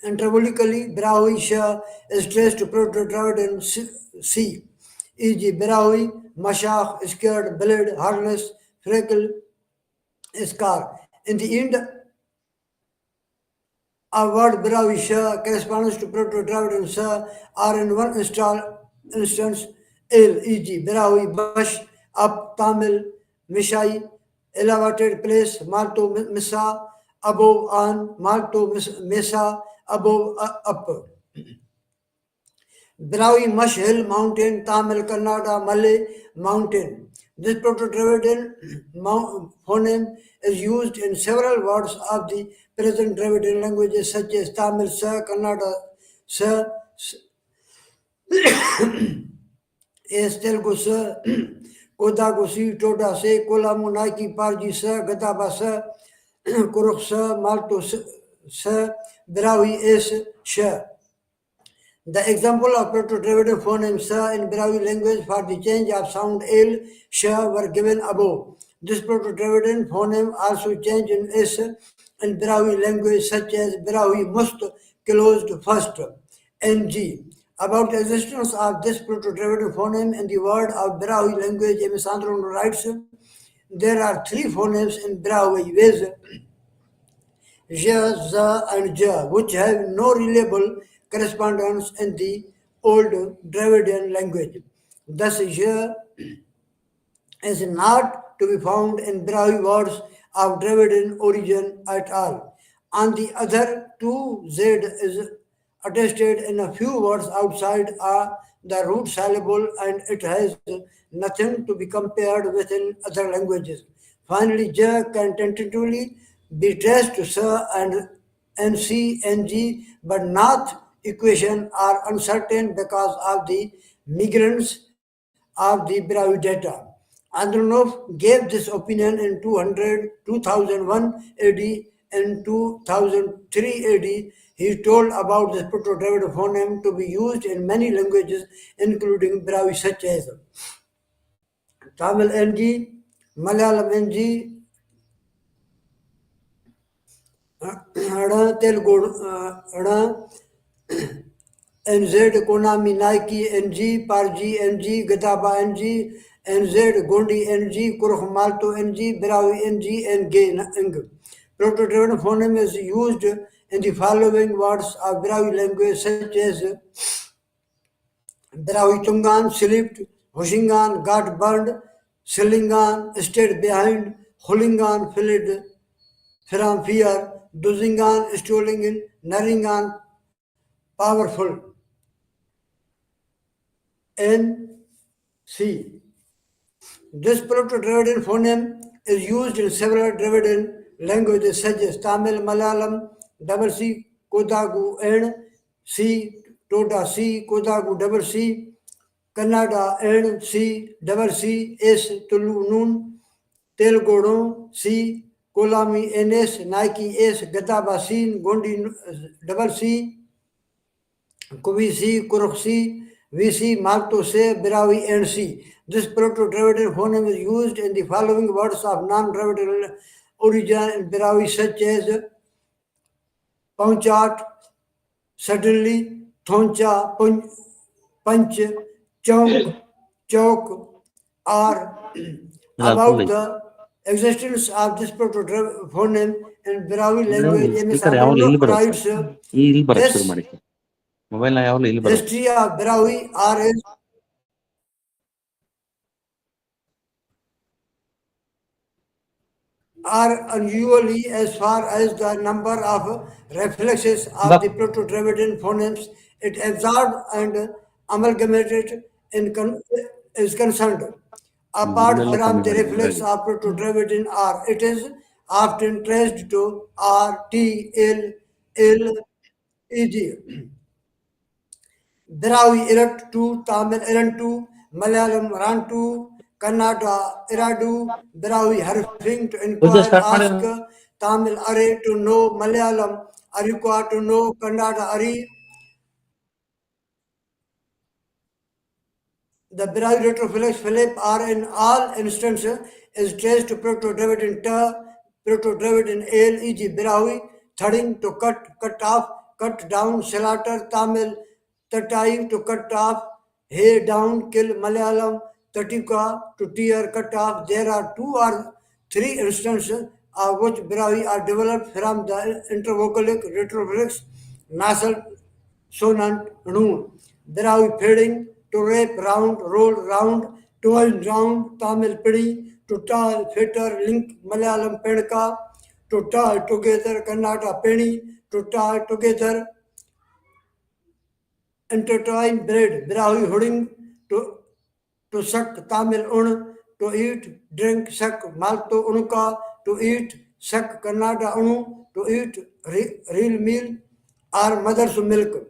Antropolically, Brahui Sha is traced to Proto-Dravidian C, e.g. Brahui, Mashach, scared, blade, harness, freckle, scar. In the end, a word Brahui corresponds to Proto-Dravidian Sa or in one instance ill, e.g. Brahui, bush, up, Tamil, Mishai, elevated place, Malto, Misa, above, on, Malto, Mesa, above, up. Brahui, Mush Hill Mountain, Tamil, Kannada, Malay Mountain. This Proto-Dravidian phoneme is used in several words of the present Dravidian languages such as Tamil, Sa, Kannada, Sa, Es, Telugu, Sa, Kodagu, Si, Toda, Se, Kolamu, Naiki, Parji, Sa, Gadaba, Sa, Kuruk, Sa, Malto, Sa, Brahui, Es, Sha. The example of proto-derivative phoneme sa in Brahui language for the change of sound il, sha were given above. This proto-derivative phoneme also changed in s in Brahui language such as Brahui must closed first, ng. About the existence of this proto-derivative phoneme in the word of Brahui language, M. Sandron writes, there are three phonemes in Brahui, viz. Ja, za, and ja, which have no reliable correspondence in the old Dravidian language. Thus, ja is not to be found in Brahui words of Dravidian origin at all. On the other, two Z is attested in a few words outside the root syllable and it has nothing to be compared with in other languages. Finally, ja can tentatively be traced to sa and nc, ng, but not equation are uncertain because of the migrants of the Brahui data. Andronov gave this opinion in 2001 AD and 2003 AD. He told about this proto-derivative phoneme to be used in many languages, including Brahui, such as Tamil NG, Malayalam NG, Telugu NZ, Konami, Nike, NG, Parji, NG, Gadaba, NG, NZ, Gondi, NG, Kurukh Malto, NG, Brahui, NG, and Gay, Ing. Proto-Dravidian phoneme is used in the following words of Brahui language such as Brahui Tungan, slipped, Hushingan, got burned, Silingan, stayed behind, Hulingan, fled from fear, Duzingan, stolen, Naringan, powerful. NC. This proto-Dravidian phoneme is used in several Dravidian languages such as Tamil, Malayalam, double C, Kodagu, N, C, Tota C, Kodagu, double C, Kannada, N, C, double C, S, Tulu, Nun, Telugu, No, C, Kolami, NS, Nike, S, Gadaba, C, Gondi, double C, Kuvisi, Kuruksi, Visi, Malto Se, Brahui, and C. This proto-Dravidian phoneme is used in the following words of non-Dravidian origin in Brahui such as Paunchat, suddenly, Thoncha, Punch, Chonk, Chok, or about the existence of this proto-Dravidian phoneme in Brahui language. M.S. Andronov writes, this history of Brahui are unusually as far as the number of reflexes of the proto-Dravidian phonemes it absorbed and amalgamated is concerned. Apart from the reflex of proto-Dravidian R, it is often traced to R, T, L, e.g. Brahui Irattu, Tamil Irantu, Malayalam Rantu, Kannada Iradu, Brahui Harfing to inquire, ask Tamil Are to know, Malayalam Arikwa to know, Kannada Ari. The Brahui retroflex Philip are in all instances is traced to proto-Dravidian ta, proto-Dravidian ale, e.g. Brahui, thudding to cut, cut off, cut down, slaughter, Tamil, tatai to cut off, hay down, kill, Malayalam, tatika to tear, cut off. There are two or three instances of which Brahui are developed from the intervocalic retroflex nasal sonant noon. Brahui fading to rape round, roll round, twirl round, Tamil pidi, to tie, fetter, link, Malayalam pedka, to tie together, Kannada penny, to tie together, intertwine bread, Brahui hudding, to suck, Tamil un, to eat, drink, suck, Malto unuka, to eat, suck, Kannada unu, to eat, real meal, or mother's milk.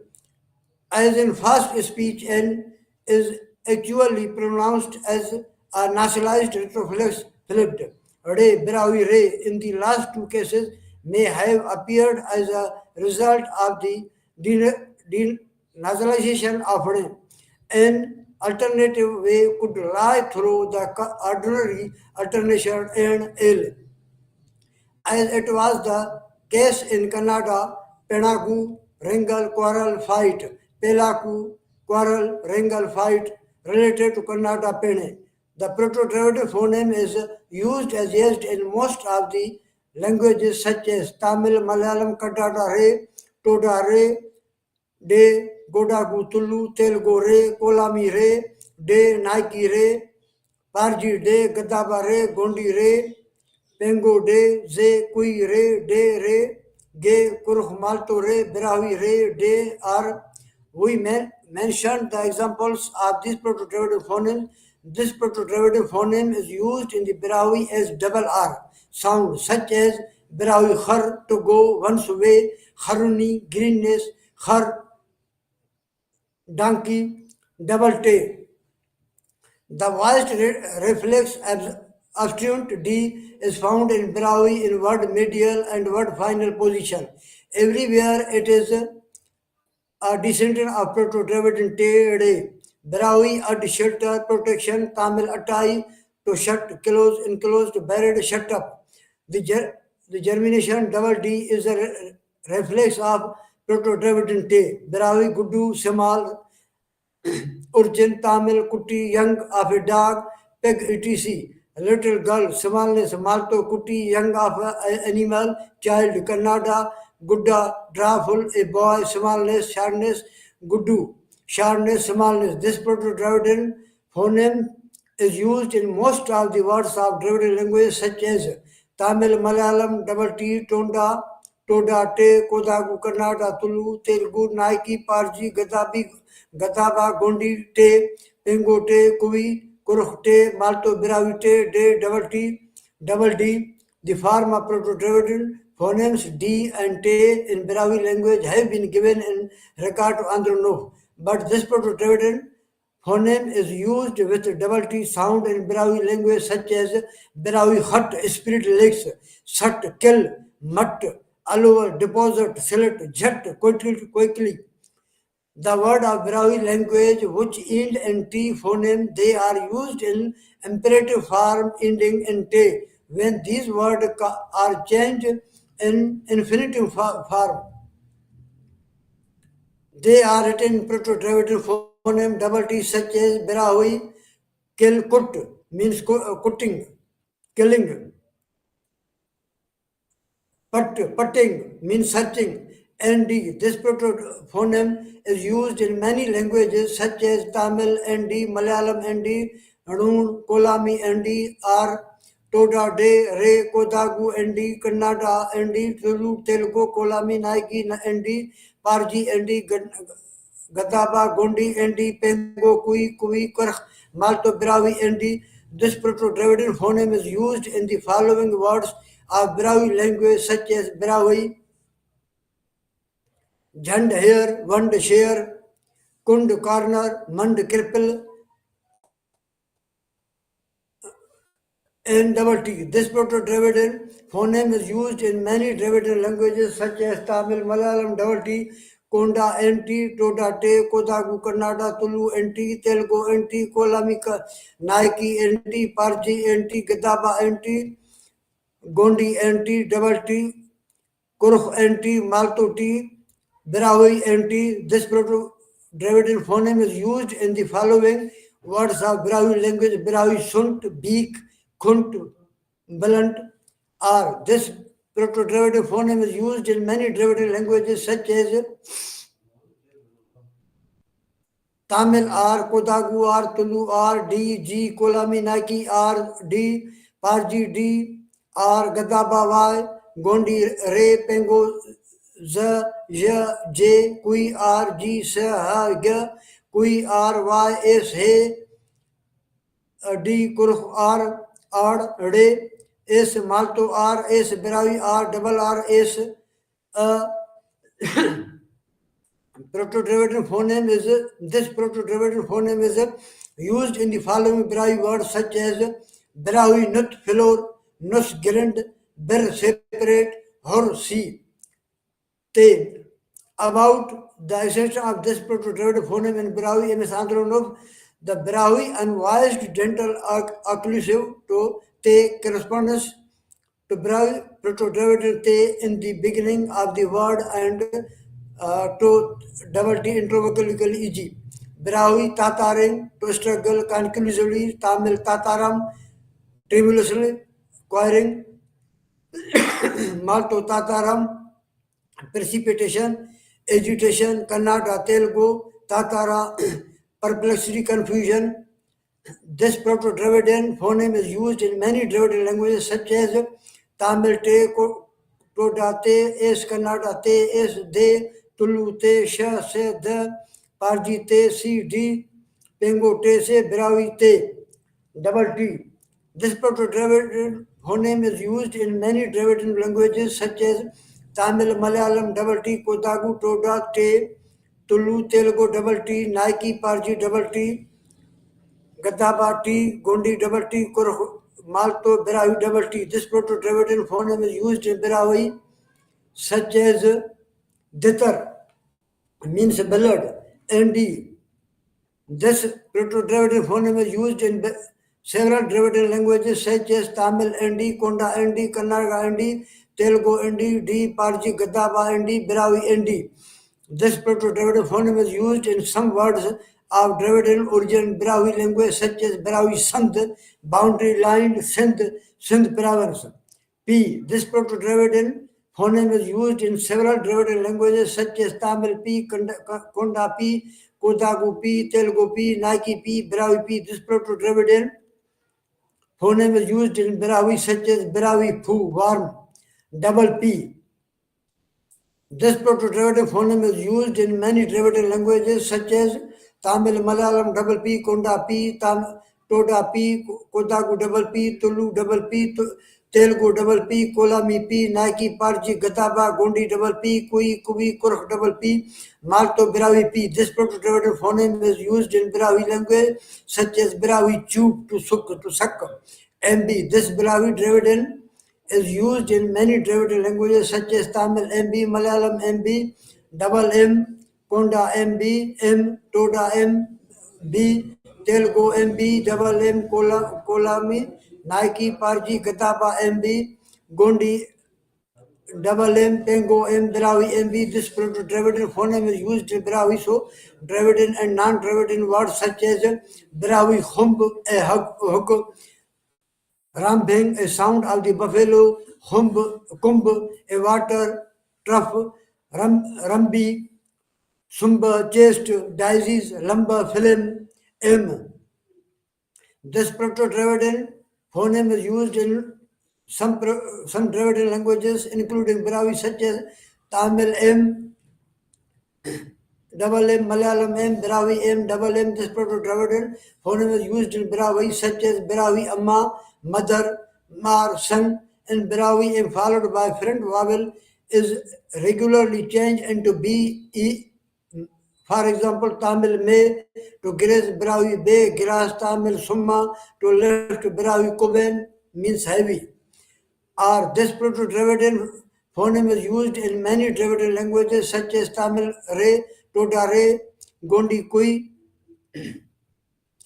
As in fast speech, N is actually pronounced as a nasalized retroflex flipped. Re, Brahui, Re in the last two cases may have appeared as a result of the nasalization of an alternative way could lie through the ordinary alternation and ill, as it was the case in Kannada, Penagu, Ringal, Quarrel, Fight, Pelaku, Quarrel, Ringal, Fight, related to Kannada Pene. The proto-Dravidic phoneme is used as used in most of the languages such as Tamil, Malayalam, Kannada, Re, Toda, Re, De, Godagu, Tulu, Telugu, Re, Kolami, Re, De, Nike, Re, Parji, De, Gadaba, Re, Gondi, Re, Pengo de, ze, kui re, de re, ge, kuruk malto re, brahui re, de, ar. We mentioned the examples of this proto-Dravidic phoneme. This proto-Dravidic phoneme is used in the Brahui as double R sound, such as Brahui khar, to go one's way, kharuni, greenness, khar, donkey, double te. The voiced reflex obstruent D is found in Brahui in word medial and word final position. Everywhere it is a descendant of Proto-Dravidian Te. Brahui ad shelter, protection, Tamil atai, to shut, close, enclosed, buried, shut up. The germination double D is a reflex of Proto-Dravidian Te. Brahui, Gudu, Semal, Urchin, Tamil, Kuti, young of a dog, peg, etc. A little girl, smallness, Malto, Kuti, young of an animal, child, Kannada, Gudda, draful, a boy, smallness, sharpness, Gudu, sharpness, smallness. This Proto-Dravidian phoneme is used in most of the words of Dravidian languages such as Tamil, Malayalam, double T, Tonda, Toda, Te, Kodagu, Kannada, Tulu, Telugu, Nike, Parji, Gadabi, Gadaba, Gondi, Te, Pengo, Te, Kui, Kuruk, Te, Malto, Biravi, Te, De, double D. The form of Proto-Dravidian phonemes D and Te in Biravi language have been given in regard to Andhra. But this Proto-Dravidian phoneme is used with double T sound in Brahui language such as Brahui hut, spirit lakes, sat, kill, mut, allow, deposit, select, jet, quickly. The word of Brahui language which end in T phoneme, they are used in imperative form ending in T. When these words are changed in infinitive form, they are written in Proto-Dravidian phoneme double T such as Brahui, kill, kut, means cutting, killing. Putting means searching. ND. This proto-phoneme is used in many languages such as Tamil ND, Malayalam ND, Noon, Kolami ND, R, Toda De, Re, Kodagu ND, Kannada ND, Tulu, Telugu, Kolami, Naiki ND, Parji ND, Gadaba, Gondi ND, Pengo, Kui, Kurch, Malto, Bravi ND. This proto-Dravidian phoneme is used in the following words of Brahui language such as Brahui, Jhand hair, Wand share, Kund corner, Mand cripple, and double T. This proto-Dravidian phoneme is used in many Dravidian languages such as Tamil, Malayalam, double T, Konda NT, Toda Te, Kodagu, Kannada, Tulu NT, Telugu NT, Kolamika, Nike NT, Parji NT, Gadaba NT, Gondi NT, double T, Kurukh NT, Malto T, Brahui NT. This proto-Dravidian phoneme is used in the following words of Brahui language: Brahui sunt, beak, kunt, blunt, R. This proto-Dravidian phoneme is used in many Dravidian languages such as Tamil R, Kodagu R, Tulu R, D, G, Kolami, Naki R, D, Parji D, R, Gadaba Y, Gondi Re, Pengo Z, J, Kui R, G, S, H, G, Kui R, Y, S, He, D, Kurh R, R, Re, S, Malto R, S, Berawi R, double R, S, proto-Dravidian phoneme is this proto-Dravidian phoneme is used in the following Brahui words such as Brahui nut flor, nus grind, ber separate, hor si, te. About the assertion of this proto-Dravidic phoneme in Brahui, M.S. Andronov, the Brahui unvoiced dental occlusive to te corresponds to Brahui proto-Dravidic te in the beginning of the word and to double t introvocalical e.g. Brahui tataring to struggle conclusively, Tamil tataram tremulously, choiring, Malto tataram precipitation, agitation, Kannada, Telugu, Tatara, perplexity, confusion. This Proto-Dravidian phoneme is used in many Dravidian languages such as Tamil te, Toda te, es Kannada te, es de, Tulu te, sha se, the, Parji te, si, di, Pengo te se, Brahui te, double T. This Proto-Dravidian phoneme is used in many Dravidian languages such as Tamil, Malayalam, double T, Kodagu, Toda, te, Tulu, Telugu, double T, Nike, Parji, double T, Gadaba T, Gondi double T, Malto, Brahui double T. This Proto-Dravidian phoneme is used in Brahui such as Ditar means blood, ND. This Proto-Dravidian phoneme is used in several Dravidian languages such as Tamil ND, Konda ND, Kannada ND, Telugu ND, D, Parji, Gadaba ND, Brahui ND. This Proto-Dravidian phoneme is used in some words of Dravidian origin Brahui language such as Brahui Sandh, boundary line, Sindh province. P. This Proto-Dravidian phoneme is used in several Dravidian languages such as Tamil P, Konda P, Kodagu P, Telugu P, Nike P, Brahui P. This Proto-Dravidian phoneme is used in Brahui such as Brahui Phu, warm, double P. This Proto-Dravidian phoneme is used in many Dravidian languages such as Tamil, Malayalam, double P, Konda P, Toda P, Kodagu double P, Tulu double P, Telugu double P, Kolami P, Nike, Parji, Gadaba, Gondi double P, Kui, Kubi, Kurk double P, Malto, Brahui P. This Proto-Dravidian phoneme is used in Brahui language such as Brahui Chu, to suck, MB. This Brahui Dravidian is used in many Dravidian languages such as Tamil MB, Malayalam MB, double M, Konda MB, M, Toda MB, Telugu MB, double M, Kolami, Nike, Parji, Gatapa MB, Gondi, double M, Pengo M, Brahui MB. This Proto-Dravidian phoneme is used in Brahui, so Dravidian and non-Dravidian words such as Brahui Humb, a hug, Rambhing, a sound of the buffalo, kumb, a water, trough, rumbi, sumba, chest, disease, lumber, film, m. This Proto-Dravidian phoneme is used in some Dravidian languages, including Brahui, such as Tamil M, double M, Malayalam M, Brahui M, double M. This Proto-Dravidian phoneme is used in Brahui such as Brahui Amma, mother, Mar, son, and Brahui M followed by front vowel is regularly changed into B, E. For example, Tamil Me to grace Brahui Be, grass Tamil Summa to left Brahui Kuben means heavy. Or this Proto-Dravidian phoneme is used in many Dravidian languages such as Tamil Re, Toda Re, Gondi Kui,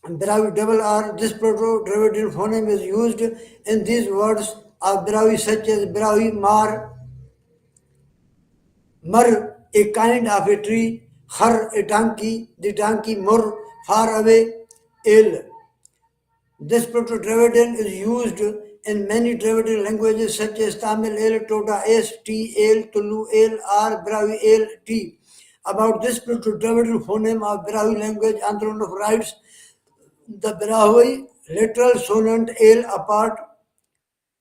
Brahui double R. This Proto-Dravidian phoneme is used in these words of Brahui such as Brahui Mar, Mar, a kind of a tree, Har, a donkey, the donkey, Mur, far away, El. This Proto-Dravidian is used in many Dravidian languages such as Tamil El, Toda S, T, El, Tulu El, R, Brahui El, T. About this Proto-Dravidian phoneme of Brahui language, Andronov writes, the Brahui literal sonant El apart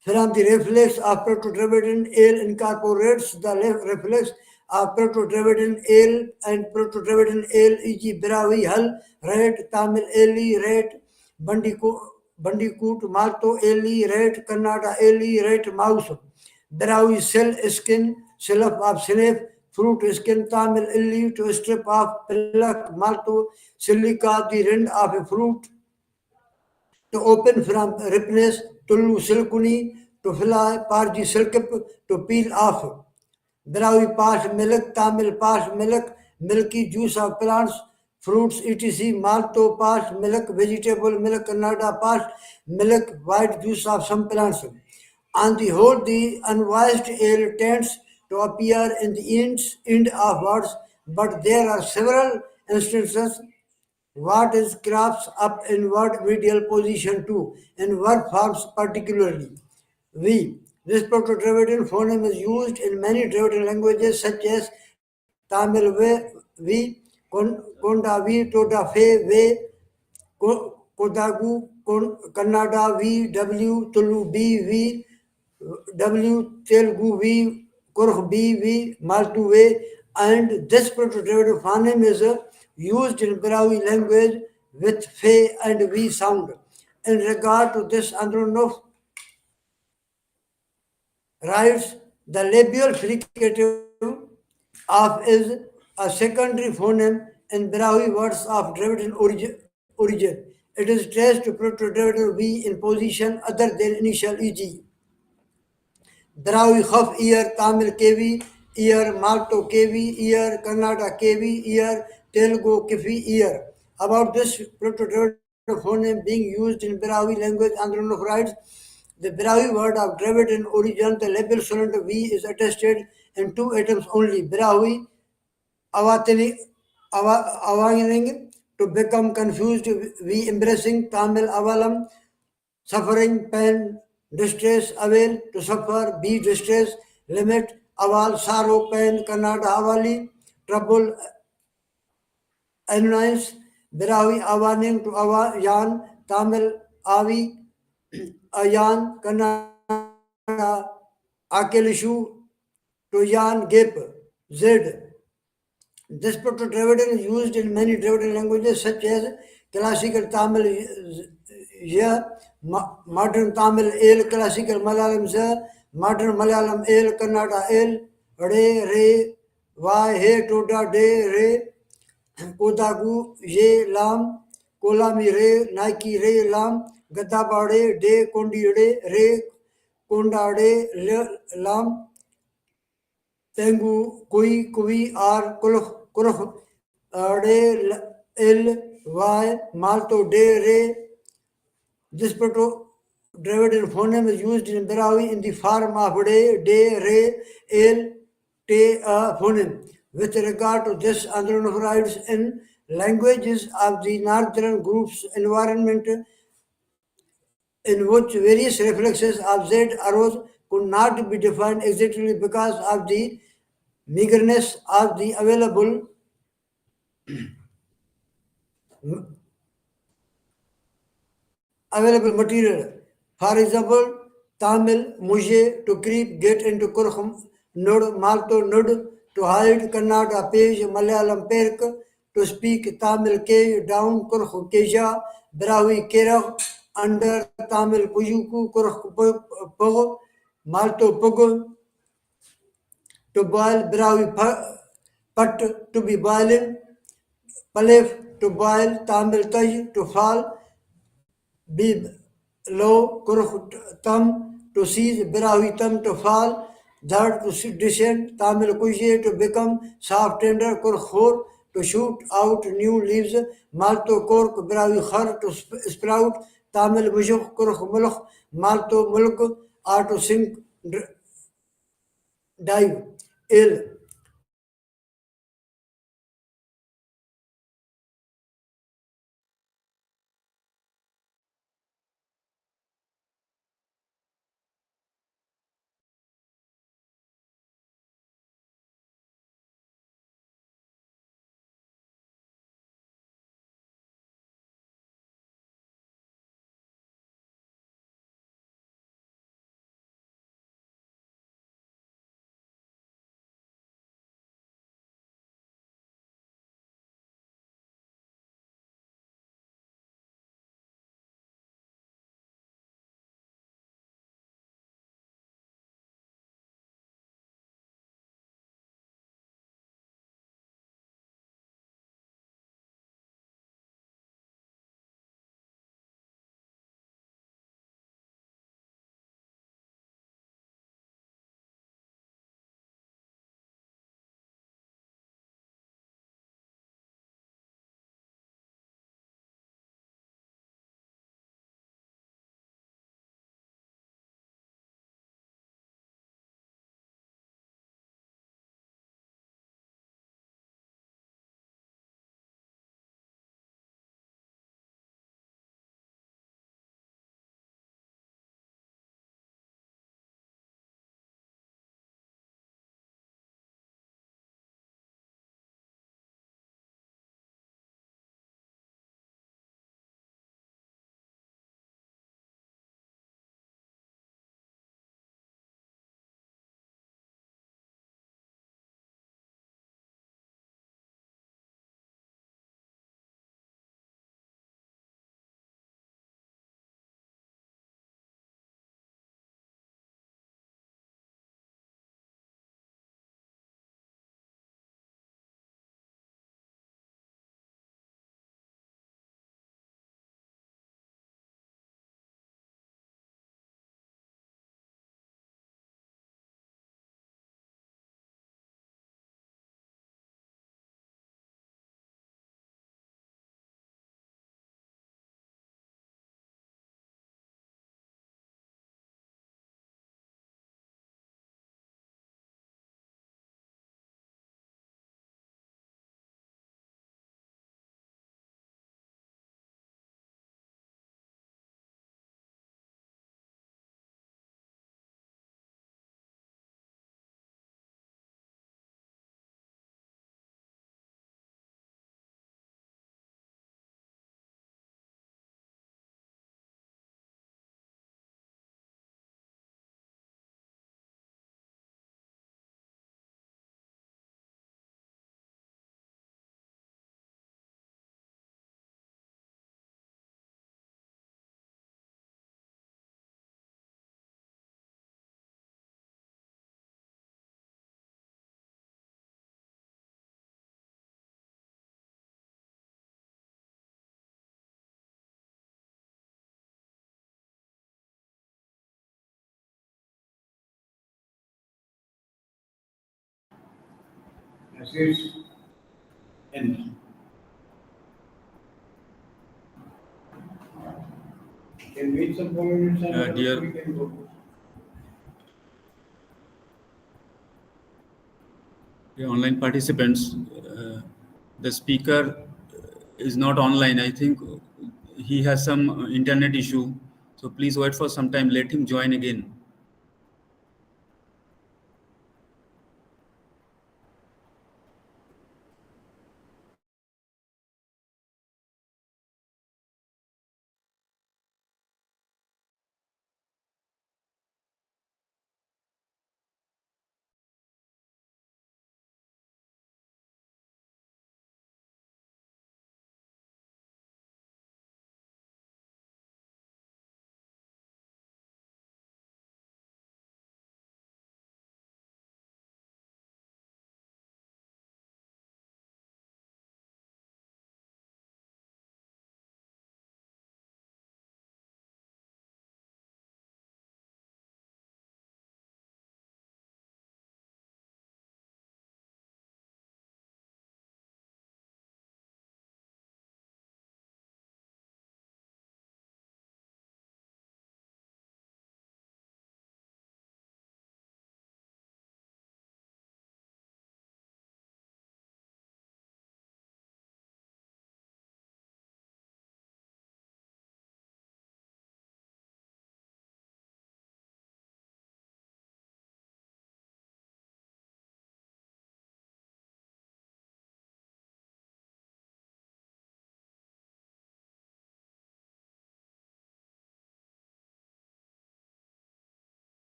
from the reflex of Proto-Dravidian El incorporates the reflex of Proto-Dravidian El and Proto-Dravidian El, e.g. Brahui Hal, Red, Tamil Eli, Red, Bandicoot, Malto Eli, Red, Kannada Eli, Red, Mouse, Brahui Cell, Skin, Silaf of Snake, Fruit Skin, Tamil Eli, to strip off Pelak, Malto, Silica, the rind of a fruit, to open from ripeness, Tulu Silkuni, to fly, Parji Silkip, to peel off. Brahui past milk, Tamil past milk, milky juice of plants, fruits, etc. Malto past milk, vegetable milk, Kannada past milk, white juice of some plants. On the whole, the unwashed ale tends to appear in the end of words, but there are several instances what is crafts up in what medial position too, in verb forms particularly. We. This proto-Dravidian phoneme is used in many Dravidian languages such as Tamil we, Konda we, Tota fe we, Kodagu, Kannada V, W, Tulu B, V, W, Telugu V, Kurh B, V, Maltu V, and this proto-Dravidic phoneme is used in Brahui language with Fe and V sound. In regard to this Andronov writes, the labial fricative of is a secondary phoneme in Brahui words of Dravidian origin. It is traced to Proto-Dravidian V in position other than initial e.g. Brahui Khaf ear, Tamil KV ear, Malto KV ear, Kannada KV ear, Telugu Kifi ear. About this Proto-Dravidian phoneme being used in Brahui language, Andronov writes, the Brahui word of Dravidian origin, the label sonorant V is attested in two atoms only. Brahui Avatini, awakening to become confused, we embracing Tamil Avalam, suffering, pain, distress, avail, to suffer, be distress, limit, aval, sorrow, pain, Kannada Avali, trouble, annoyance, Birawi, awaning to yan, Tamil Avi, ayan, Kannada, Akelishu, to yan, gap, Z. This proto-Dravidian is used in many Dravidian languages such as classical Tamil ya, modern Tamil el, classical Malayalam za, modern Malayalam el, Kannada el, re, re, va, he, toda, de, re, kodagu, ye, lam, kolami re, Nike re, lam, gadabade, de, kondi re, kondade, lam, Tengu, Kui, Kui, R, Kulh, Kurh, De, L, Y, Malto, De, Re. This proto-Dravidian phoneme is used in Brahui in the form of De, Re, El, Te, A phoneme. With regard to this, Andronov writes in languages of the northern group's environment in which various reflexes of Z arose could not be defined exactly because of the meagerness of the available material. For example, Tamil, mujhe, to creep, get into kurhum, nud, malto, nud, to hide, Kannada, page, Malayalam, perk, to speak, Tamil, ke, down, kurh, keja, Brahui, kerach, under, Tamil, puyuku, kurh, pug, malto, pug, to boil, Brahui, pat, to be boiling, palef, to boil, Tamil, taj, to fall, be low, kurh tam to seize, birahi tam to fall, dhar to descend, tamil kujye to become soft tender, kurkhor to shoot out new leaves, malto kork, birahi khar to sprout, tamil mushuk, kurkh mulk, malto mulk are to sink, dive, ill. And can wait some 4 minutes and Dear we can go. online participants, the speaker is not online. I think he has some internet issue. So please wait for some time. Let him join again.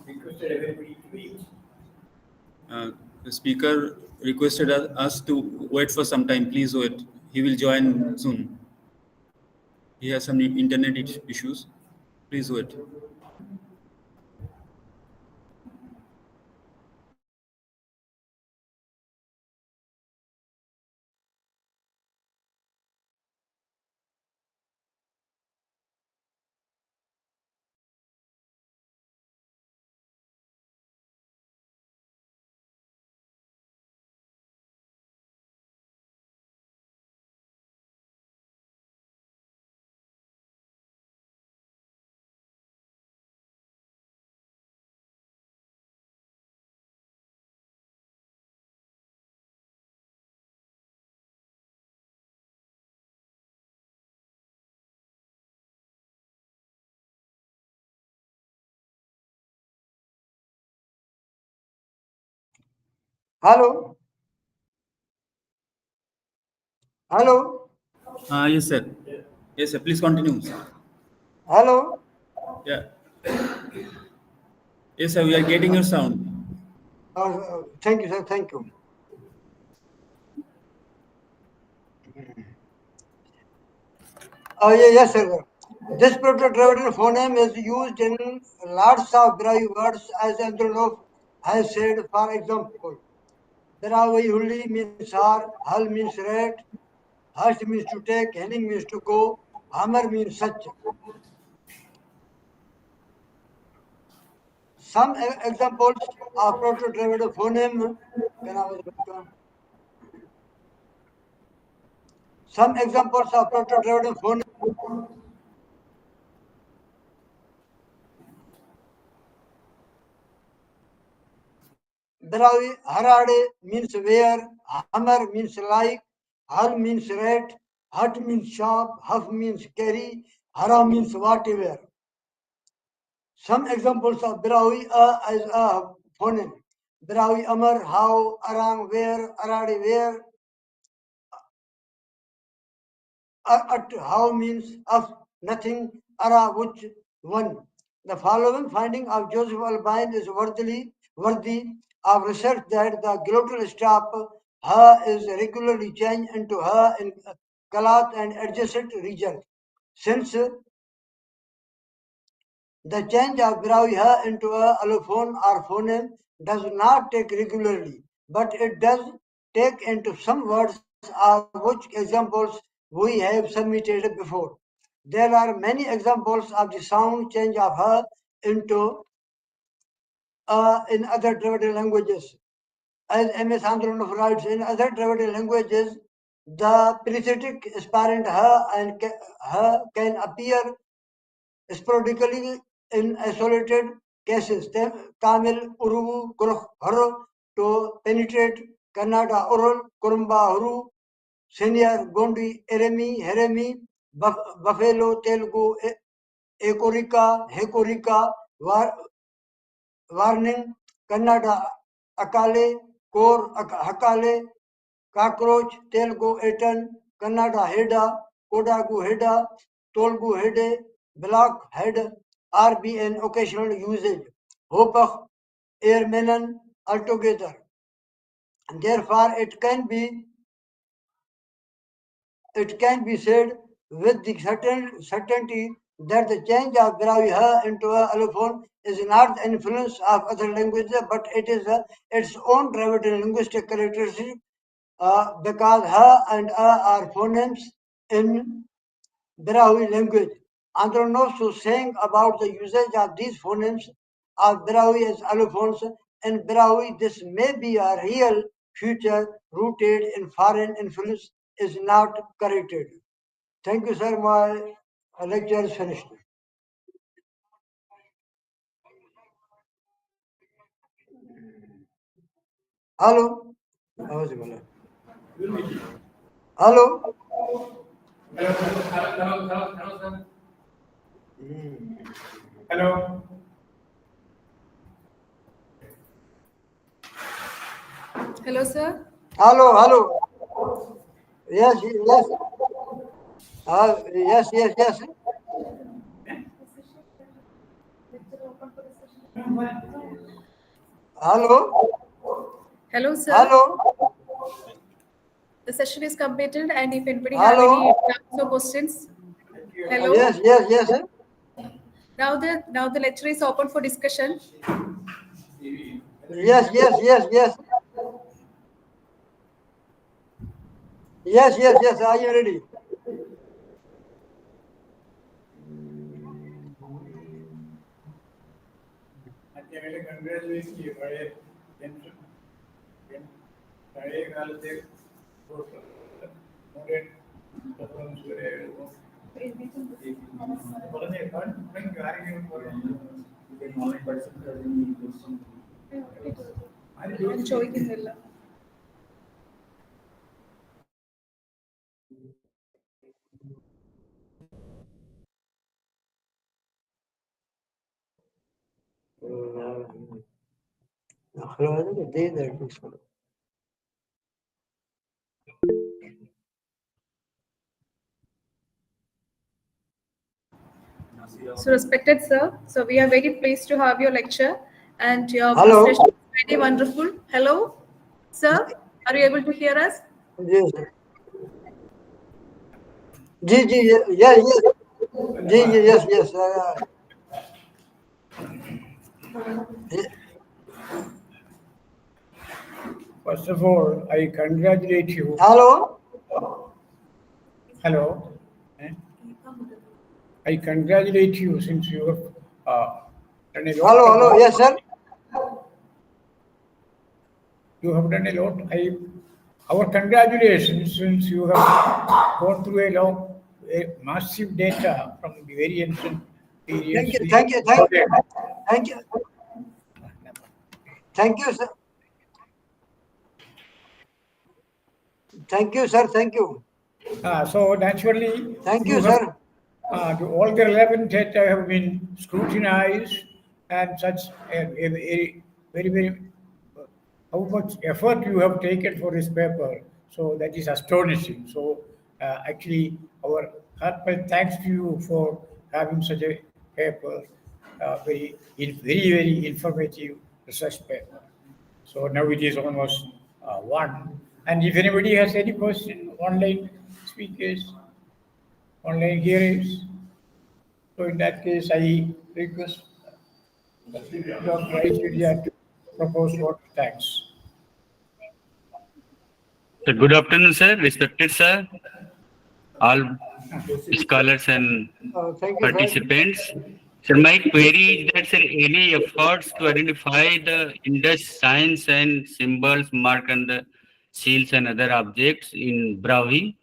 Requested everybody to wait. The speaker requested us to wait for some time. Please wait. He will join soon. He has some internet issues. Please wait. Hello? Hello? Yes, sir. Yes, sir. Please continue, sir. Hello? Yeah. Yes, sir. We are getting your sound. Thank you, sir. Thank you. Yes, sir. This proto-Dravidian phoneme is used in lots of Brahui words, as Andronov has said. For example, Brahui Hulli means har, hal means red, hash means to take, henning means to go, hammer means such. Some examples of proto-Dravidian phoneme. Some examples of proto-Dravidian phoneme. Brahui harade means where, hammer means like, hal means red, hut means sharp, huff means carry, hara means whatever. Some examples of Brahui as a phoneme. Brahui amar, how, arang, where, arade, where, at, how means of, nothing, ara, which, one. The following finding of Joseph Albine is worthy of research that the glottal stop ha is regularly changed into ha in Kalat and adjacent regions. Since the change of Brahui ha into a allophone or phoneme does not take regularly, but it does take into some words of which examples we have submitted before. There are many examples of the sound change of ha into in other Dravidian languages. As M.S. Andronov writes, in other Dravidian languages, the perithetic aspirant ha and ha can appear sporadically in isolated cases. Tamil, Uruvu, Kurukh, Haro to penetrate Kannada, Urul, Kurumba, Huru, Senior, Gondi, Eremi, Heremi, Buffalo, Telugu, Ekorika, Hekorika, Warning, Kannada, Akale, Kor, Hakale, Cockroach, Telugu, Etan, Kannada, Heda, Kodagu, Heda, Tolgu, Hede, Block, Head, RBN, occasional usage, Hopach, Airmenan, altogether. And therefore, it can be said with the certainty that the change of Brahui ha into a allophone is not the influence of other languages, but it is its own Dravidian linguistic characteristic, because ha and are phonemes in Brahui language. Andronos saying about the usage of these phonemes of Brahui as allophones in Brahui, this may be a real future rooted in foreign influence is not corrected. Thank you, sir. My lecture is finished. Hello? Hello? Hello, sir. Hello. Hello, sir. Hello? Yes. Yes. Hello? Hello, sir. Hello? The session is completed, and if anybody Hello? have any doubts or questions, hello. Yes. Now the lecture is open for discussion. Yes. Yes, I am ready. ഞങ്ങളെ congratulation ചെയ്യും പഴയ pension പഴയ കാലത്തെ ഞാൻ ചോദിക്കുന്നില്ല. So respected sir, so we are very pleased to have your lecture, and your Hello? presentation is very wonderful. Hello, sir, are you able to hear us? Yes. Yes. First of all, I congratulate you. Hello? Hello. I congratulate you since you have done a lot. Hello, yes, sir. You have done a lot. Our congratulations since you have gone through a massive data from the very ancient periods. Thank you, sir. Thank you, sir. Thank you. So naturally, Thank you, sir. All the relevant data have been scrutinized, and such a very how much effort you have taken for this paper. So that is astonishing. So actually, our heartfelt thanks to you for having such a paper, very informative research paper. So now it is almost 1. And if anybody has any question, online speakers, online hearers, so in that case, I request Dr. Aishwarya to propose what thanks. So good afternoon, sir. Respected sir, all scholars and Thank you, sir. participants. Sir, my query is that, sir, any efforts to identify the Indus signs and symbols marked on the seals and other objects in Brahui?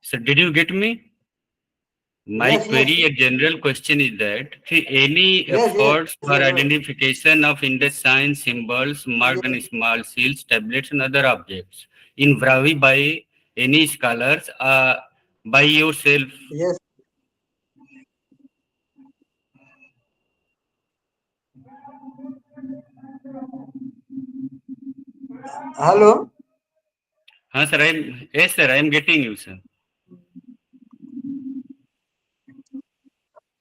Sir, did you get me? My Yes, query, yes. a general question is that any Yes, yes, efforts for identification of Indus signs, symbols marked on small seals, tablets, and other objects in Brahui by any scholars, by yourself? yes. Hello. Sir, yes, sir, I am getting you, sir.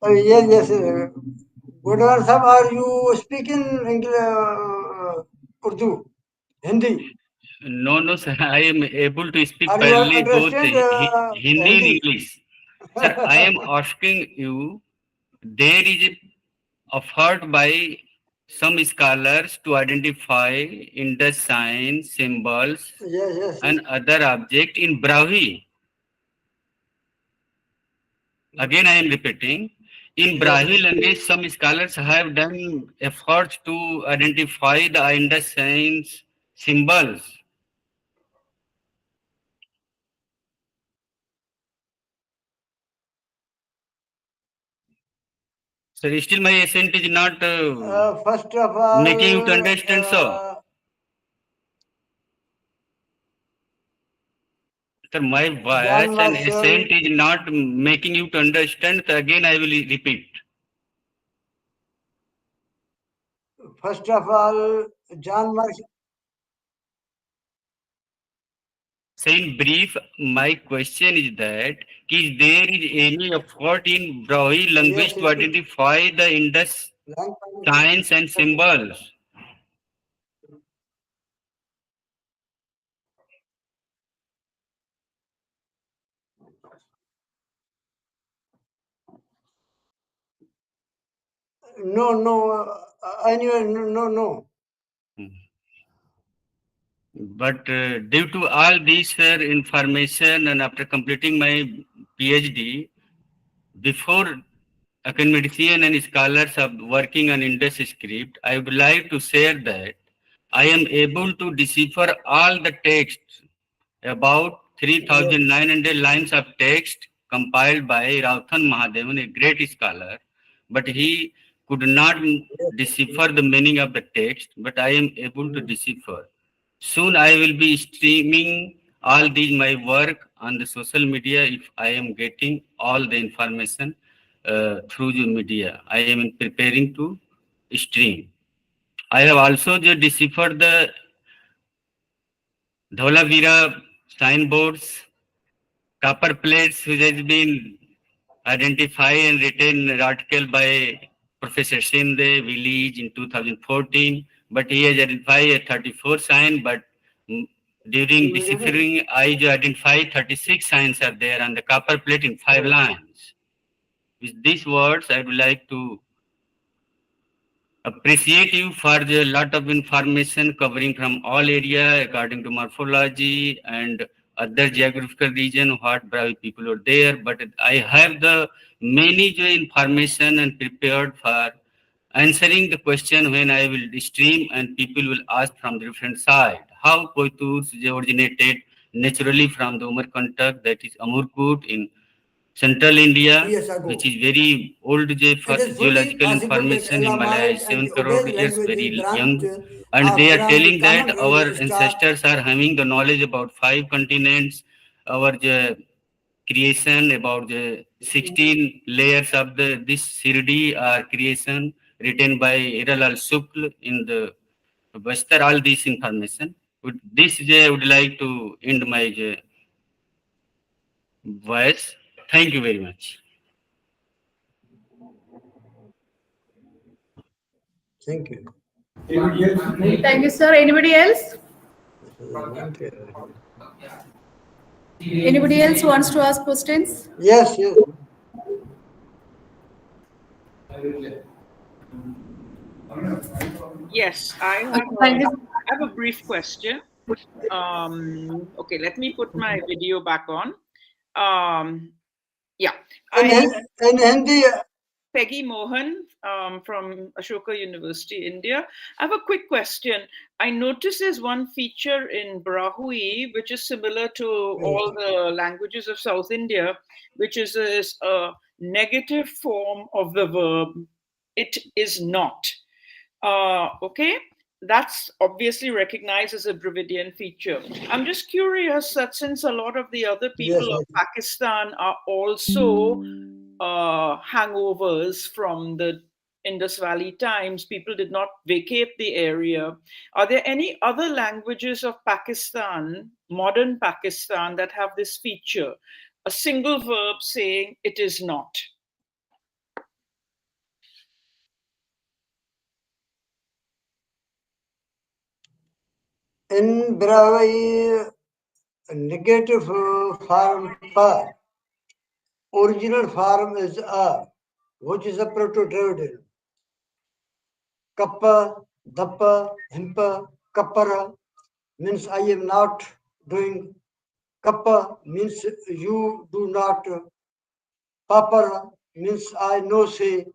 Yes, yes. Godwar Sahab, are you speaking English, Urdu, Hindi? No, no, sir. I am able to speak Are you fairly both understand Hindi and Hindi? English. Sir, I am asking you, there is a effort by some scholars to identify Indus signs, symbols, Yes, yes. and other objects in Brahui. Again, I am repeating. In Brahui language, some scholars have done efforts to identify the Indus signs, symbols. So still my accent is not First of all, making you to understand, so. Sir, my voice and accent is not making you to understand. So again, I will repeat. First of all, John Marshall. So in brief, my question is that is there is any effort in Brahui language to identify the Indus signs and symbols? No, no. Anyway, no. But due to all this information and after completing my PhD, before academician and scholars are working on Indus script, I would like to share that I am able to decipher all the texts, about 3,900 lines of text compiled by Rauthan Mahadevan, a great scholar, but he could not decipher the meaning of the text, but I am able to decipher. Soon I will be streaming all these my work on the social media if I am getting all the information through the media. I am preparing to stream. I have also deciphered the Dholavira signboards, copper plates, which has been identified and written an article by Professor Sinde Village in 2014, but he has identified a 34 sign, but during deciphering, I identified 36 signs are there on the copper plate in 5 lines. With these words, I would like to appreciate you for the lot of information covering from all area according to morphology and other geographical region what Brahui people are there. But I have the many information and prepared for answering the question when I will stream and people will ask from the different side. How Koiturs originated naturally from the Umarkantak, that is Amurkut in Central India, which is very old for geological information. Himalaya is 7 crore years very young. And they are telling that our ancestors are having the knowledge about 5 continents, our creation, about the 16 layers of this Sirdi creation written by Hiralal Shukla in the Bastar, all this information. With this, I would like to end my voice. Thank you very much. Thank you. Thank you, sir. Anybody else? Anybody else who wants to ask questions? Yes. Yes, I have. Thank you. I have a brief question. Okay, let me put my video back on. Yeah, in Hindi, Peggy Mohan from Ashoka University, India. I have a quick question. I noticed there's one feature in Brahui which is similar to all the languages of South India, which is a negative form of the verb, it is not. Okay, that's obviously recognized as a Dravidian feature. I'm just curious that since a lot of the other people Yes, of Pakistan are also hangovers from the Indus Valley times, people did not vacate the area. Are there any other languages of Pakistan, modern Pakistan, that have this feature? A single verb saying it is not. in Brahui, negative form pa. Original form is a, which is a proto-Dravidian. Kappa, dappa, himpa, kappara means I am not doing. Kappa means you do not. Papara means I know say.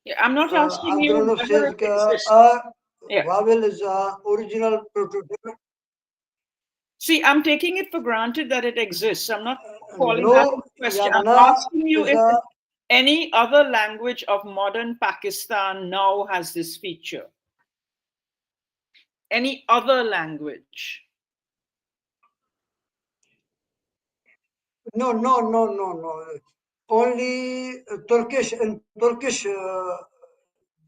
Yeah, I'm not asking you Andronov whether says it exists. Yeah. vowel is original proto-Dravidian. See, I'm taking it for granted that it exists. I'm not calling that No, into question. I'm yana asking you is if a any other language of modern Pakistan now has this feature. Any other language? no. Only Turkish and Turkish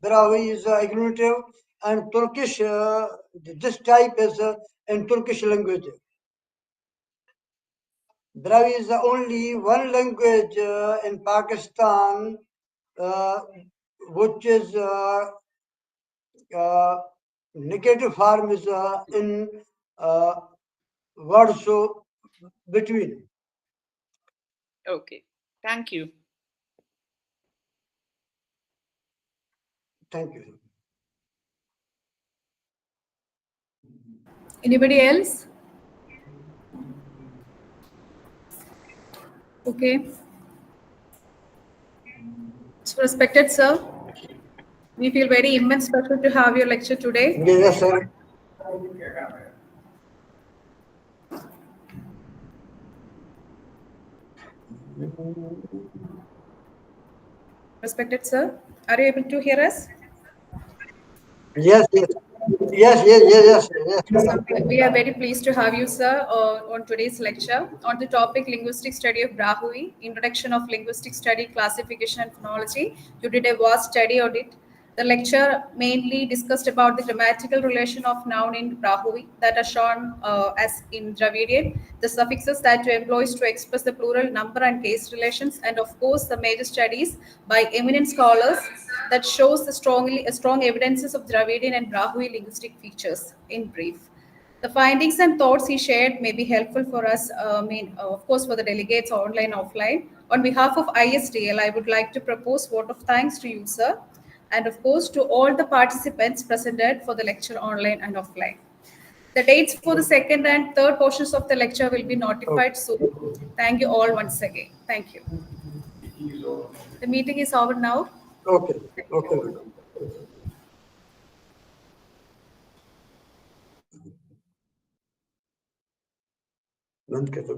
Brahui is agglutinative, and Turkish this type is in Turkish language. Brahui is the only one language in Pakistan uh, which is negative form is in words so between. Okay, thank you. Thank you. Anybody else? Okay. So, respected sir, we feel very immense pleasure to have your lecture today. Yes, sir. Respected sir, are you able to hear us? Yes, yes. Yes. So we are very pleased to have you, sir, on today's lecture on the topic Linguistic Study of Brahui, Introduction of Linguistic Study, Classification and Phonology. You did a vast study on it. The lecture mainly discussed about the grammatical relation of noun in Brahui that are shown as in Dravidian, the suffixes that you employ to express the plural number and case relations, and of course the major studies by eminent scholars that shows the strong evidences of Dravidian and Brahui linguistic features in brief. The findings and thoughts he shared may be helpful for us, of course, for the delegates online, offline. On behalf of ISDL, I would like to propose vote of thanks to you, sir, and of course to all the participants presented for the lecture online and offline. The dates for the second and third portions of the lecture will be notified soon. Thank you all once again. Thank you. The meeting is over now. Okay. Okay. बंद कर दो